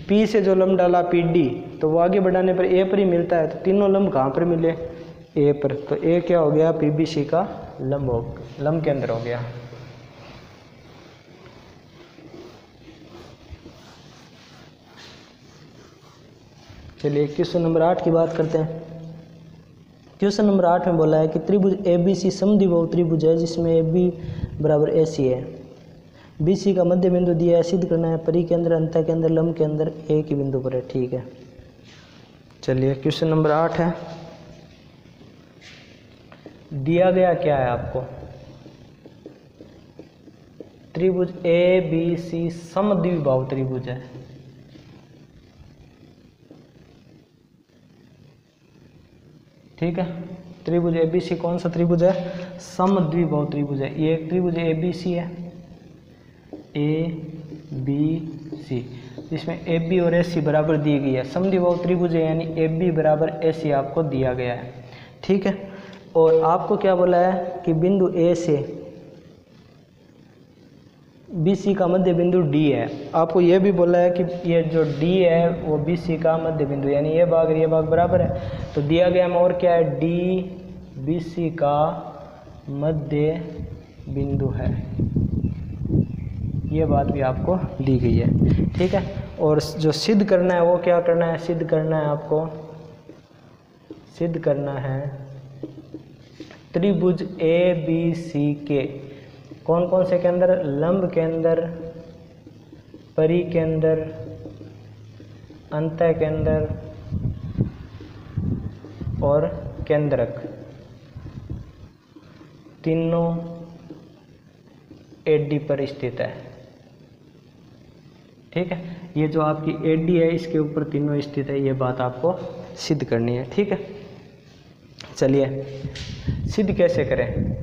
P से जो लंब डाला PD, तो वो आगे बढ़ाने पर A पर ही मिलता है। तो तीनों लंब कहाँ पर मिले? A पर। तो A क्या हो गया? PBC का लंब के अंदर हो गया। चलिए क्वेश्चन नंबर 8 की बात करते हैं। क्वेश्चन नंबर 8 में बोला है कि त्रिभुज ABC समद्विबाहु त्रिभुज है जिसमें AB बराबर AC है। BC का मध्य बिंदु दिया है, सिद्ध करना है परिकेंद्र, अंतः केंद्र, लंब के अंदर A के बिंदु पर है। ठीक है, चलिए क्वेश्चन नंबर 8 है। दिया गया क्या है आपको? त्रिभुज ABC समद्विबाहु त्रिभुज है। ठीक है, त्रिभुज ABC कौन सा त्रिभुज है? समद्विबाहु त्रिभुज है। ये एक त्रिभुज ABC है, ABC, जिसमें AB और AC बराबर दी गई है। समद्विबाहु त्रिभुज है यानी AB बराबर AC आपको दिया गया है। ठीक है, और आपको क्या बोला है कि बिंदु A से BC का मध्य बिंदु D है। आपको यह भी बोला है कि ये जो D है वो BC का मध्य बिंदु, यानी ये भाग और ये भाग बराबर है। तो दिया गया में और क्या है? D BC का मध्य बिंदु है। ये बात भी आपको दी गई है। ठीक है, और जो सिद्ध करना है वो क्या करना है? सिद्ध करना है आपको, सिद्ध करना है त्रिभुज ABC के कौन कौन से केंद्र? लंब केंद्र, परिकेंद्र, अंतः केंद्र और केंद्रक, तीनों AD पर स्थित है। ठीक है, ये जो आपकी AD है इसके ऊपर तीनों स्थित है। ये बात आपको सिद्ध करनी है। ठीक है, चलिए सिद्ध कैसे करें?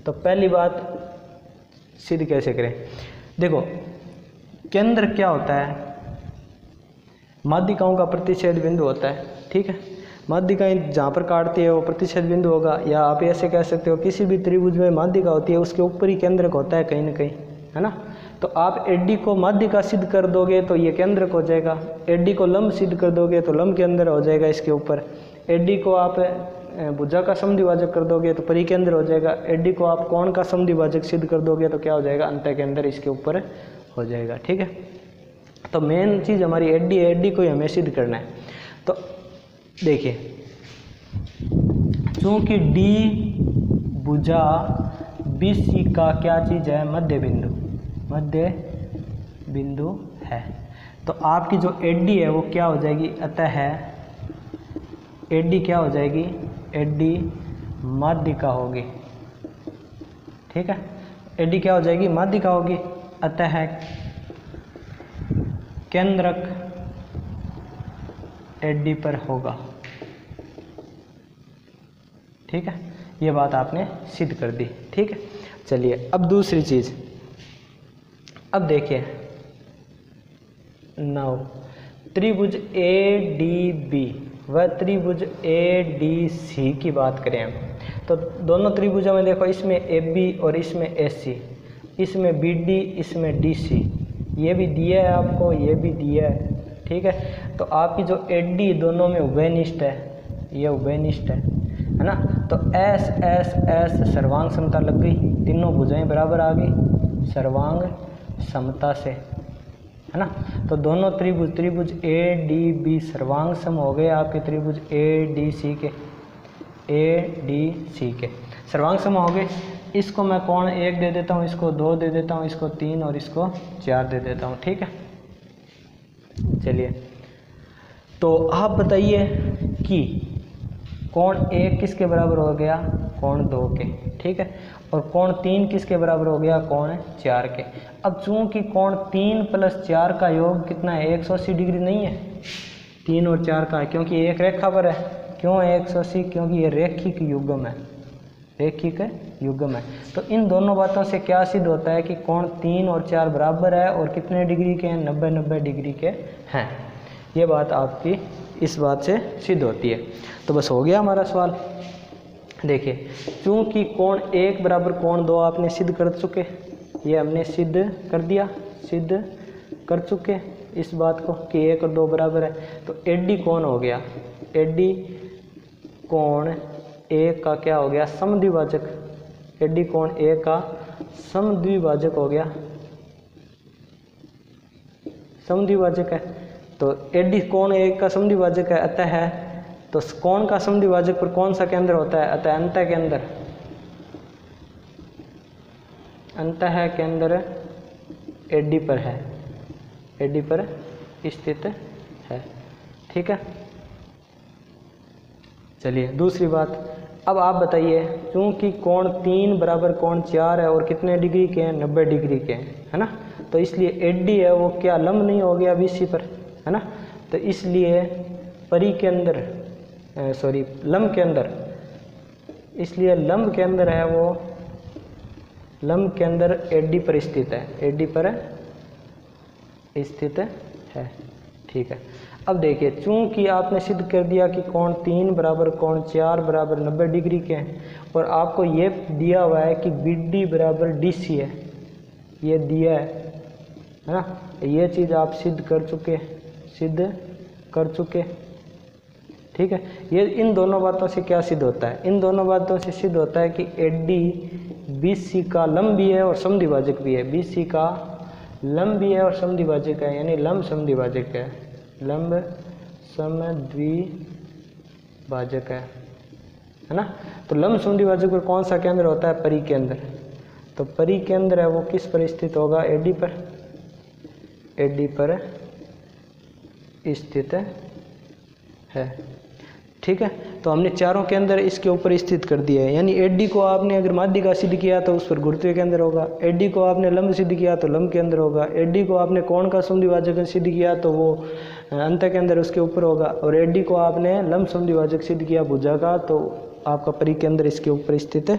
तो पहली बात सिद्ध कैसे करें? देखो, केंद्र क्या होता है? माध्यिकाओं का प्रतिच्छेद बिंदु होता है। ठीक है, माध्यिकाएं जहाँ पर काटती है वो प्रतिच्छेद बिंदु होगा, या आप ऐसे कह सकते हो किसी भी त्रिभुज में माध्यिका होती है उसके ऊपर ही केंद्रक होता है कहीं ना कहीं, है ना। तो आप AD को माध्यिका सिद्ध कर दोगे तो ये केंद्रक हो जाएगा, AD को लंब सिद्ध कर दोगे तो लंब के अंदर हो जाएगा इसके ऊपर, AD को आप भुजा का समद्विभाजक कर दोगे तो परिकेंद्र हो जाएगा, AD को आप कोण का समद्विभाजक सिद्ध कर दोगे तो क्या हो जाएगा? अंतः केंद्र इसके ऊपर हो जाएगा। ठीक है, तो मेन चीज़ हमारी AD को ही हमें सिद्ध करना है। तो देखिए, चूंकि D भुजा BC का क्या चीज़ है? मध्य बिंदु है। तो आपकी जो AD है वो क्या हो जाएगी? अतः है AD क्या हो जाएगी? AD माध्यिका होगी। ठीक है, AD क्या हो जाएगी? माध्यिका होगी। अतः केंद्रक AD पर होगा। ठीक है, ये बात आपने सिद्ध कर दी। ठीक है, चलिए अब दूसरी चीज़, अब देखिए नौ त्रिभुज ADB व त्रिभुज ADC की बात करें हम, तो दोनों त्रिभुजों में देखो, इसमें AB और इसमें AC, इसमें BD, इसमें DC, ये भी दिया है आपको, ये भी दिया है। ठीक है, तो आपकी जो AD दोनों में उभयनिष्ठ है, ये उभयनिष्ठ है ना। तो S सर्वांग समता लग गई, तीनों भुजाएं बराबर आ गई सर्वांग समता से, है ना। तो दोनों त्रिभुज ADB सर्वांग सम हो गए आपके त्रिभुज ADC के सर्वांग सम हो गए। इसको मैं कोण 1 दे देता हूँ, इसको 2 दे देता हूँ, इसको 3 और इसको 4 दे देता हूँ। ठीक है, चलिए तो आप बताइए कि कोण 1 किसके बराबर हो गया? कोण 2 के। ठीक है, और कोण 3 किसके बराबर हो गया? कोण 4 के। अब चूंकि कोण 3 + 4 का योग कितना है? 180 डिग्री नहीं है, 3 और 4 का है, क्योंकि ये एक रेखा पर है। क्यों 180? क्योंकि ये रैखिक युग्म है, रैखिक युग्म है। तो इन दोनों बातों से क्या सिद्ध होता है कि कोण 3 और 4 बराबर है और कितने डिग्री के हैं? 90 डिग्री के हैं। ये बात आपकी इस बात से सिद्ध होती है। तो बस हो गया हमारा सवाल। देखिए, चूंकि कोण 1 बराबर कोण 2 आपने सिद्ध कर चुके, ये हमने सिद्ध कर दिया, सिद्ध कर चुके। इस बात को कि 1 और 2 बराबर है। तो एडी कोण हो गया, एडी कोण ए का क्या हो गया, समद्विभाजक। एडी कोण ए का समद्विभाजक हो गया, समद्विभाजक है। तो एडी कोण ए का समद्विभाजक है, अतः है तो कोण का समद्विभाजक पर कौन सा केंद्र होता है, अतः अंतः केंद्र, अंतः केंद्र एडी पर है, एडी पर स्थित है। ठीक है, चलिए दूसरी बात। अब आप बताइए, चूंकि कोण 3 बराबर कोण 4 है और कितने डिग्री के हैं, 90 डिग्री के हैं, है ना। तो इसलिए एडी है वो क्या लंब नहीं हो गया बीसी पर, है ना। तो इसलिए परी के अंदर लंब के अंदर, इसलिए लंब के अंदर है वो, लंब के अंदर एडी पर स्थित है, एडी पर स्थित है। ठीक है, अब देखिए, चूंकि आपने सिद्ध कर दिया कि कोण 3 बराबर कोण 4 बराबर 90 डिग्री के हैं और आपको ये दिया हुआ है कि BD बराबर DC है, ये दिया है ना। ये चीज़ आप सिद्ध कर चुके। ठीक है, ये इन दोनों बातों से क्या सिद्ध होता है, इन दोनों बातों से सिद्ध होता है कि एडी BC का लंब भी है और समद्विभाजक भी है, BC का लंब भी है और समद्विभाजक है, यानी लंब समद्विभाजक है, लंब समद्विभाजक है ना। तो लंब समद्विभाजक पर कौन सा केंद्र होता है, परी के अंदर। तो परी केंद्र है वो किस पर स्थित होगा, एडी पर, एडी पर स्थित है। ठीक है, तो हमने चारों के अंदर इसके ऊपर स्थित कर दिया है, यानी एडी को आपने अगर माध्यिका सिद्ध किया तो उस पर गुरुत्वीय केंद्र होगा, एडी को आपने लंब सिद्ध किया तो लंब केंद्र होगा, एडी को आपने कोण का समद्विभाजक सिद्ध किया तो वो अंतः केंद्र उसके ऊपर होगा, और एडी को आपने लंब समद्विभाजक सिद्ध किया भुजा का तो आपका परी केंद्र इसके ऊपर स्थित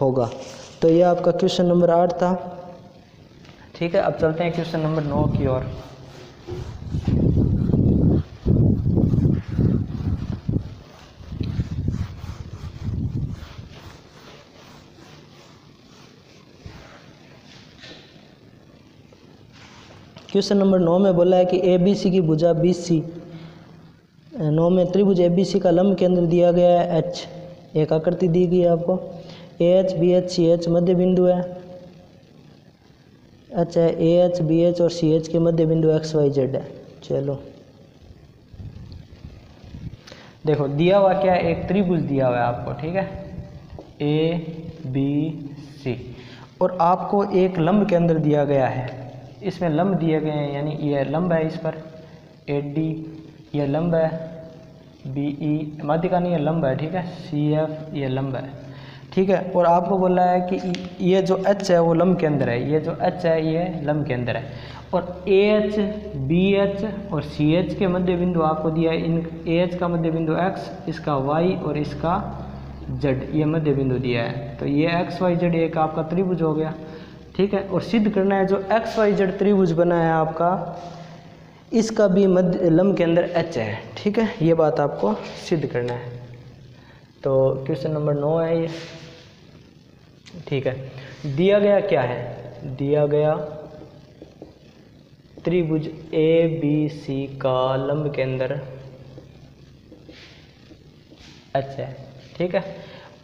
होगा। तो ये आपका क्वेश्चन नंबर 8 था। ठीक है, अब चलते हैं क्वेश्चन नंबर 9 की ओर। क्वेश्चन नंबर 9 में बोला है कि ABC की भुजा BC, 9 में त्रिभुज ABC का लंब केंद्र दिया गया है H, एक आकृति दी गई है आपको, AH BH CH मध्य बिंदु है, अच्छा AH BH और CH के मध्य बिंदु XYZ है। चलो देखो, दिया हुआ क्या है, एक त्रिभुज दिया हुआ है आपको, ठीक है, ABC, और आपको एक लंब केंद्र दिया गया है, इसमें लंब दिए गए हैं, यानी ये लंब है, इस पर AD ये लंब है, BE माध्यिका नहीं है, लंब है, ठीक है, CF ये लंब है, ठीक है। और आपको बोला है कि ये जो H है वो लंब केंद्र है, ये जो H है ये लंब केंद्र है, और AH BH और CH के मध्य बिंदु आपको दिया है, इन AH का मध्य बिंदु X, इसका Y और इसका Z, ये मध्य बिंदु दिया है। तो ये XYZ एक आपका त्रिभुज हो गया, ठीक है। और सिद्ध करना है जो XYZ त्रिभुज बना है आपका, इसका भी मध्य लंब केंद्र H है, ठीक है, ये बात आपको सिद्ध करना है। तो क्वेश्चन नंबर 9 है ये, ठीक है। दिया गया क्या है, दिया गया त्रिभुज ABC का लंब केंद्र H है, ठीक है,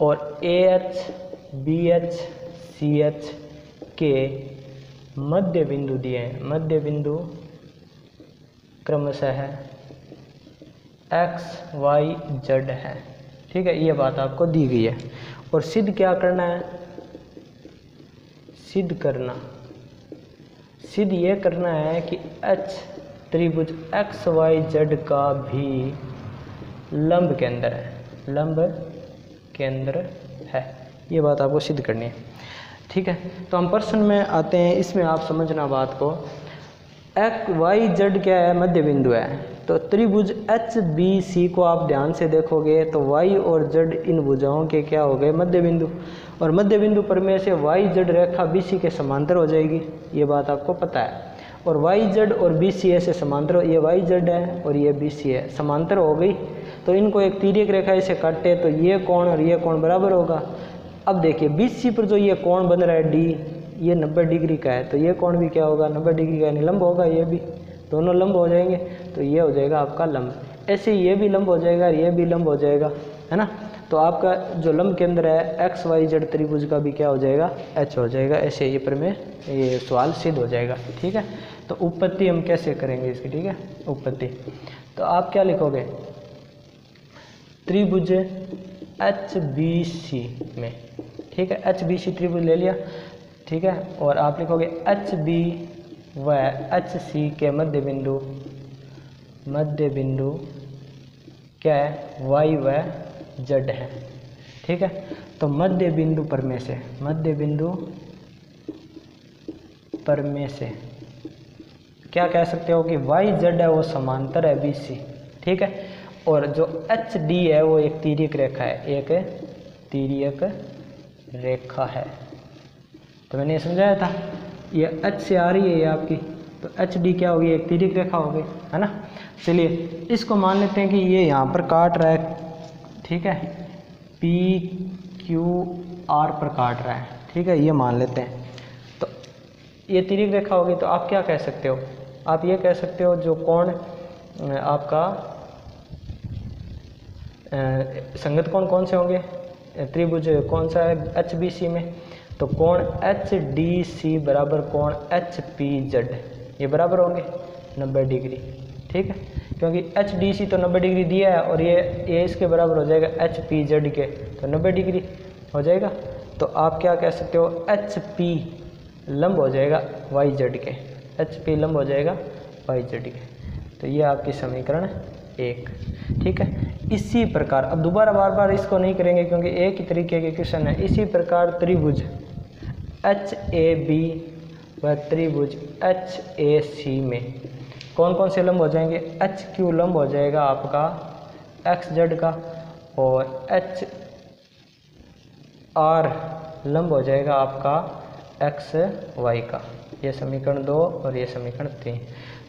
और AH BH CH के मध्य बिंदु दिए हैं, मध्य बिंदु क्रमशः है X Y Z है, ठीक है, ये बात आपको दी गई है। और सिद्ध क्या करना है, सिद्ध करना, सिद्ध ये करना है कि H त्रिभुज XYZ का भी लंब केंद्र है, लंब केंद्र है, ये बात आपको सिद्ध करनी है, ठीक है। तो हम प्रश्न में आते हैं, इसमें आप समझना बात को, XYZ क्या है, मध्य बिंदु है, तो त्रिभुज HBC को आप ध्यान से देखोगे तो Y और Z इन भुजाओं के क्या हो गए, मध्य बिंदु, और मध्य बिंदु पर में से YZ रेखा BC के समांतर हो जाएगी, ये बात आपको पता है, और YZ और BC ऐसे समांतर, ये YZ है और ये BC है, समांतर हो गई, तो इनको एक तिर्यक रेखा से काटे तो ये कोण और ये कोण बराबर होगा। अब देखिए BC पर जो ये कोण बन रहा है D, ये 90 डिग्री का है, तो ये कोण भी क्या होगा, 90 डिग्री का, यानी लंब होगा ये भी, दोनों लंब हो जाएंगे तो ये हो जाएगा आपका लंब। ऐसे ये भी लंब हो जाएगा, ये भी लंब हो जाएगा, है ना। तो आपका जो लंब के अंदर है एक्स वाई जेड त्रिभुज का भी क्या हो जाएगा, एच हो जाएगा। ऐसे ये प्रमेय, ये सवाल सिद्ध हो जाएगा, ठीक है। तो उत्पत्ति हम कैसे करेंगे इसकी, ठीक है। उत्पत्ति तो आप क्या लिखोगे, त्रिभुज एच बी सी में, ठीक है, एच बी सी त्रिभुज ले लिया, ठीक है। और आप लिखोगे एच बी व एच सी के मध्य बिंदु क्या है, वाई व जेड है, ठीक है। तो मध्य बिंदु प्रमेय से क्या कह सकते हो कि वाई जेड है वो समांतर है बी सी, ठीक है। और जो एच डी है वो एक तिर्यक रेखा है, एक तिर्यक रेखा है। तो मैंने ये समझाया था, ये एच से आ रही है ये आपकी, तो एच डी क्या होगी, एक तिर्यक रेखा हो गई, है ना। चलिए इसको मान लेते हैं कि ये यहाँ पर काट रहा है, ठीक है, पी क्यू आर पर काट रहा है, ठीक है, ये मान लेते हैं। तो ये तिर्यक रेखा होगी, तो आप क्या कह सकते हो, आप ये कह सकते हो जो कोण आपका संगत कोण कौन से होंगे, त्रिभुज कौन सा है एच बी सी में, तो कोण एच डी सी बराबर कोण एच पी जेड, ये बराबर होंगे 90 डिग्री, ठीक है। क्योंकि एच डी सी तो 90 डिग्री दिया है और ये इसके बराबर हो जाएगा एच पी जेड के, तो 90 डिग्री हो जाएगा। तो आप क्या कह सकते हो, एच पी लंब हो जाएगा वाई जेड के, एच पी लंब हो जाएगा वाई जेड के। तो ये आपकी समीकरण 1, ठीक है। इसी प्रकार अब दोबारा बार बार इसको नहीं करेंगे क्योंकि एक ही तरीके के क्वेश्चन है। इसी प्रकार त्रिभुज एच ए बी व त्रिभुज एच ए सी में कौन कौन से लंब हो जाएंगे, एच क्यू लंब हो जाएगा आपका एक्स जेड का, और एच आर लंब हो जाएगा आपका एक्स वाई का। ये समीकरण 2 और ये समीकरण 3।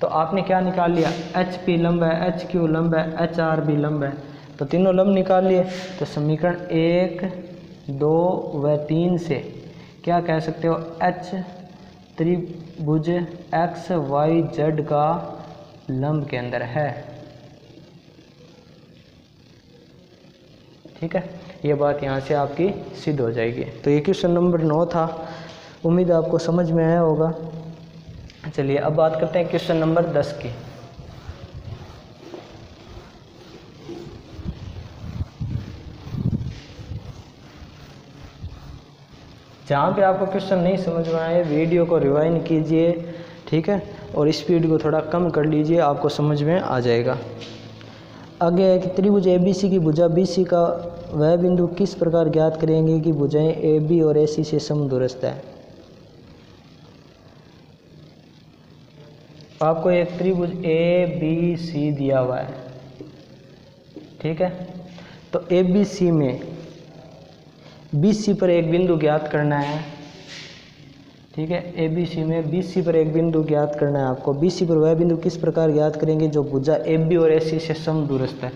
तो आपने क्या निकाल लिया, एच पी लंब है, एच क्यू लंब है, एच आर भी लंब है, तो तीनों लंब निकाल लिए। तो समीकरण 1, 2 व 3 से क्या कह सकते हो, एच त्रिभुज एक्स वाई जेड का लंब के अंदर है, ठीक है। ये बात यहाँ से आपकी सिद्ध हो जाएगी। तो ये क्वेश्चन नंबर 9 था, उम्मीद आपको समझ में आया होगा। चलिए अब बात करते हैं क्वेश्चन नंबर 10 की। जहाँ पे आपको क्वेश्चन नहीं समझ में आए वीडियो को रिवाइंड कीजिए, ठीक है, और स्पीड को थोड़ा कम कर लीजिए, आपको समझ में आ जाएगा। आगे है कि त्रिभुज ए बी सी की भुजा बी सी का वह बिंदु किस प्रकार ज्ञात करेंगे कि भुजाएं ए बी और ए सी से समदूरस्थ है। आपको एक त्रिभुज ए बी सी दिया हुआ है, ठीक है। तो ए बी सी में बी सी पर एक बिंदु ज्ञात करना है, ठीक है। ए बी सी में बी सी पर एक बिंदु ज्ञात करना है आपको। बी सी पर वह बिंदु किस प्रकार ज्ञात करेंगे जो भुजा ए बी और ए सी से समदूरस्थ है।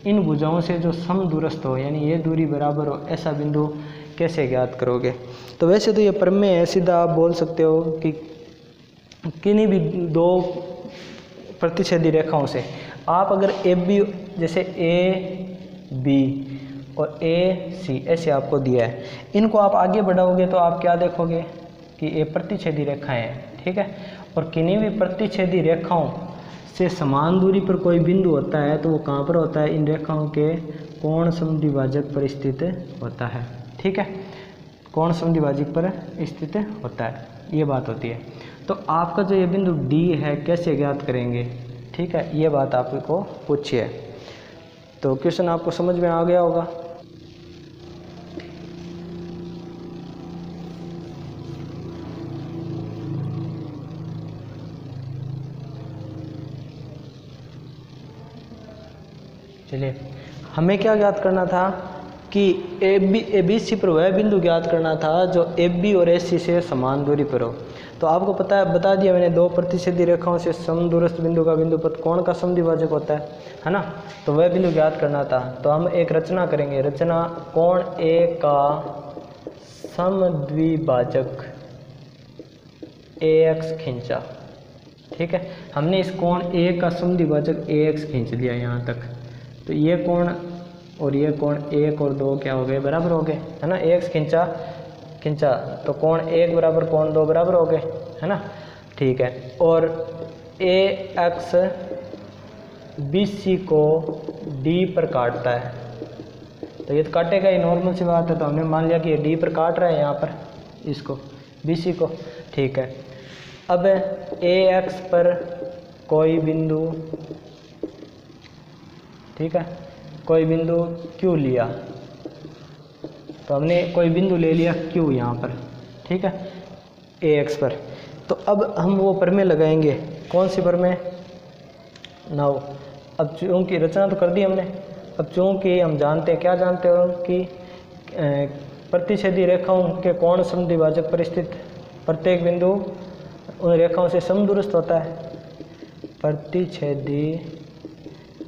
इन भुजाओं से जो समदूरस्थ हो यानी ये दूरी बराबर हो, ऐसा बिंदु कैसे ज्ञात करोगे। तो वैसे तो ये प्रमेय है, सीधा आप बोल सकते हो कि किन्हीं भी दो प्रतिच्छेदी रेखाओं से आप अगर ए बी, जैसे ए बी और ए सी ऐसे आपको दिया है, इनको आप आगे बढ़ाओगे तो आप क्या देखोगे कि ये प्रतिच्छेदी रेखाएं हैं, ठीक है। और किन्हीं भी प्रतिच्छेदी रेखाओं से समान दूरी पर कोई बिंदु होता है तो वो कहाँ पर होता है, इन रेखाओं के कोण समद्विभाजक पर स्थित होता है, ठीक है। कोण समद्विभाजक पर स्थित होता है, ये बात होती है। तो आपका जो ये बिंदु डी है कैसे ज्ञात करेंगे, ठीक है, ये बात आपको पूछिए। तो क्वेश्चन आपको समझ में आ गया होगा। चलिए हमें क्या ज्ञात करना था कि ए बी सी पर वह बिंदु ज्ञात करना था जो ए बी और ए सी से समान दूरी पर हो। तो आपको पता है, बता दिया मैंने, दो प्रतिच्छेदी रेखाओं से समदूरस्थ बिंदु का बिंदु पथ कोण का समद्विभाजक होता है ना। तो वह बिंदु ज्ञात करना था। तो हम एक रचना करेंगे, रचना कोण ए का समद्विभाजक ए एक्स खींचा, ठीक है। हमने इस कोण ए का समद्विभाजक AX खींच लिया यहाँ तक, तो ये कोण और ये कोण 1 और 2 क्या हो गए, बराबर हो गए, है ना। AX खींचा तो कोण 1 बराबर कोण 2 बराबर हो गए, है ना, ठीक है। और AX BC को D पर काटता है, तो ये तो काटेगा ही, नॉर्मल सी बात है। तो हमने मान लिया कि ये D पर काट रहा है यहाँ पर इसको BC को, ठीक है। अब AX पर कोई बिंदु, ठीक है, कोई बिंदु Q लिया, तो हमने कोई बिंदु ले लिया Q यहाँ पर, ठीक है, AX पर। तो अब हम वो प्रमेय लगाएंगे, कौन सी प्रमेय, नाउ। अब चूँकि रचना तो कर दी हमने, अब चूँकि हम जानते हैं, क्या जानते हो कि प्रतिच्छेदी रेखाओं के कोण समद्विभाजक पर स्थित प्रत्येक बिंदु उन रेखाओं से समदूरस्थ होता है। प्रतिच्छेदी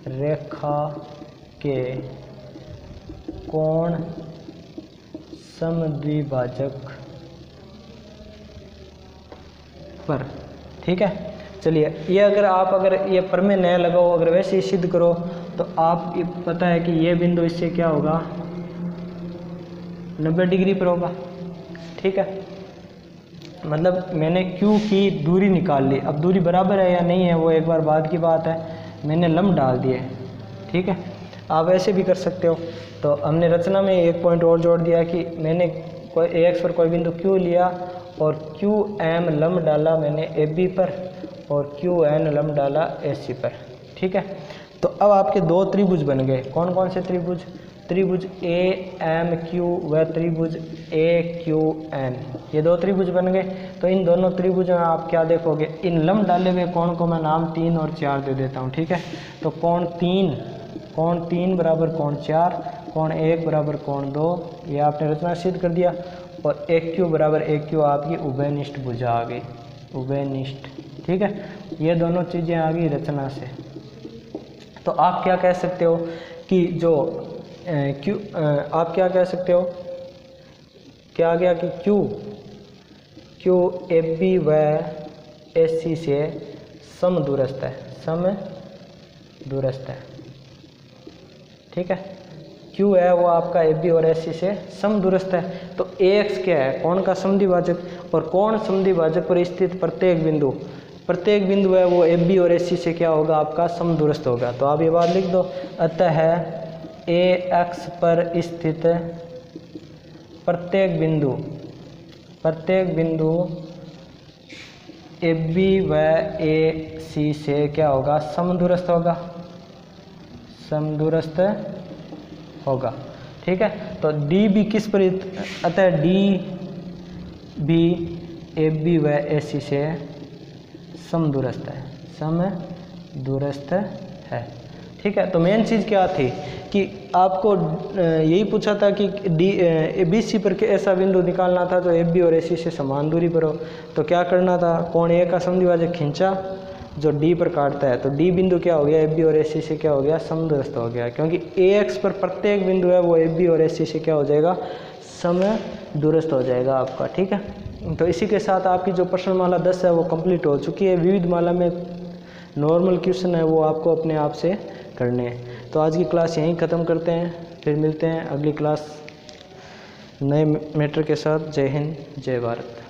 रेखा के कोण समद्विभाजक पर, ठीक है। चलिए, ये अगर ये प्रमेय नया लगाओ, अगर वैसे ही सिद्ध करो तो आप पता है कि ये बिंदु इससे क्या होगा, 90 डिग्री पर होगा, ठीक है। मतलब मैंने Q की दूरी निकाल ली, अब दूरी बराबर है या नहीं है वो एक बार बाद की बात है, मैंने लंब डाल दिए, ठीक है। आप ऐसे भी कर सकते हो। तो हमने रचना में एक पॉइंट और जोड़ दिया कि मैंने कोई AX पर कोई बिंदु Q लिया और QM लंब डाला मैंने AB पर और QN लंब डाला AC पर, ठीक है। तो अब आपके दो त्रिभुज बन गए, कौन कौन से त्रिभुज, त्रिभुज AMQ व त्रिभुज AQN, ये दो त्रिभुज बन गए। तो इन दोनों त्रिभुजों में आप क्या देखोगे, इन लंब डाले हुए कोण को मैं नाम 3 और 4 दे देता हूँ, ठीक है। तो कोण 3 बराबर कोण 4, कोण 1 बराबर कोण 2, ये आपने रचना सिद्ध कर दिया। और AQ बराबर AQ आपकी उभयनिष्ठ भुजा आ गई, उभयनिष्ठ, ठीक है। ये दोनों चीज़ें आ गई रचना से। तो आप क्या कह सकते हो कि जो आप क्या कह सकते हो, क्या आ गया कि Q AB व AC से समदूरस्थ है, समदूरस्थ है, ठीक है। Q है वो आपका AB और AC से समदूरस्थ है। तो AX क्या है, कोण का समद्विभाजक, और कोण समद्विभाजक पर स्थित प्रत्येक बिंदु है वो AB और AC से क्या होगा, आपका समदूरस्थ होगा। तो आप ये बात लिख दो, अतः AX पर स्थित प्रत्येक बिंदु AB व AC से क्या होगा, समदूरस्थ होगा, ठीक है। तो D भी किस पर, अतः D भी AB व AC से समदूरस्थ है, ठीक है। तो मेन चीज़ क्या थी कि आपको यही पूछा था कि BC पर ऐसा बिंदु निकालना था जो AB और AC से समान दूरी पर हो। तो क्या करना था, कोण A का समद्विभाजक खींचा जो D पर काटता है, तो D बिंदु क्या हो गया, AB और AC से क्या हो गया, समदूरस्थ हो गया, क्योंकि AX पर प्रत्येक बिंदु है वो AB और AC से क्या हो जाएगा, समदूरस्थ हो जाएगा आपका, ठीक है। तो इसी के साथ आपकी जो प्रश्नमाला 10 है वो कंप्लीट हो चुकी है। विविध माला में नॉर्मल क्वेश्चन है वो आपको अपने आप से करने हैं। तो आज की क्लास यहीं ख़त्म करते हैं, फिर मिलते हैं अगली क्लास नए मैटर के साथ। जय हिंद, जय भारत।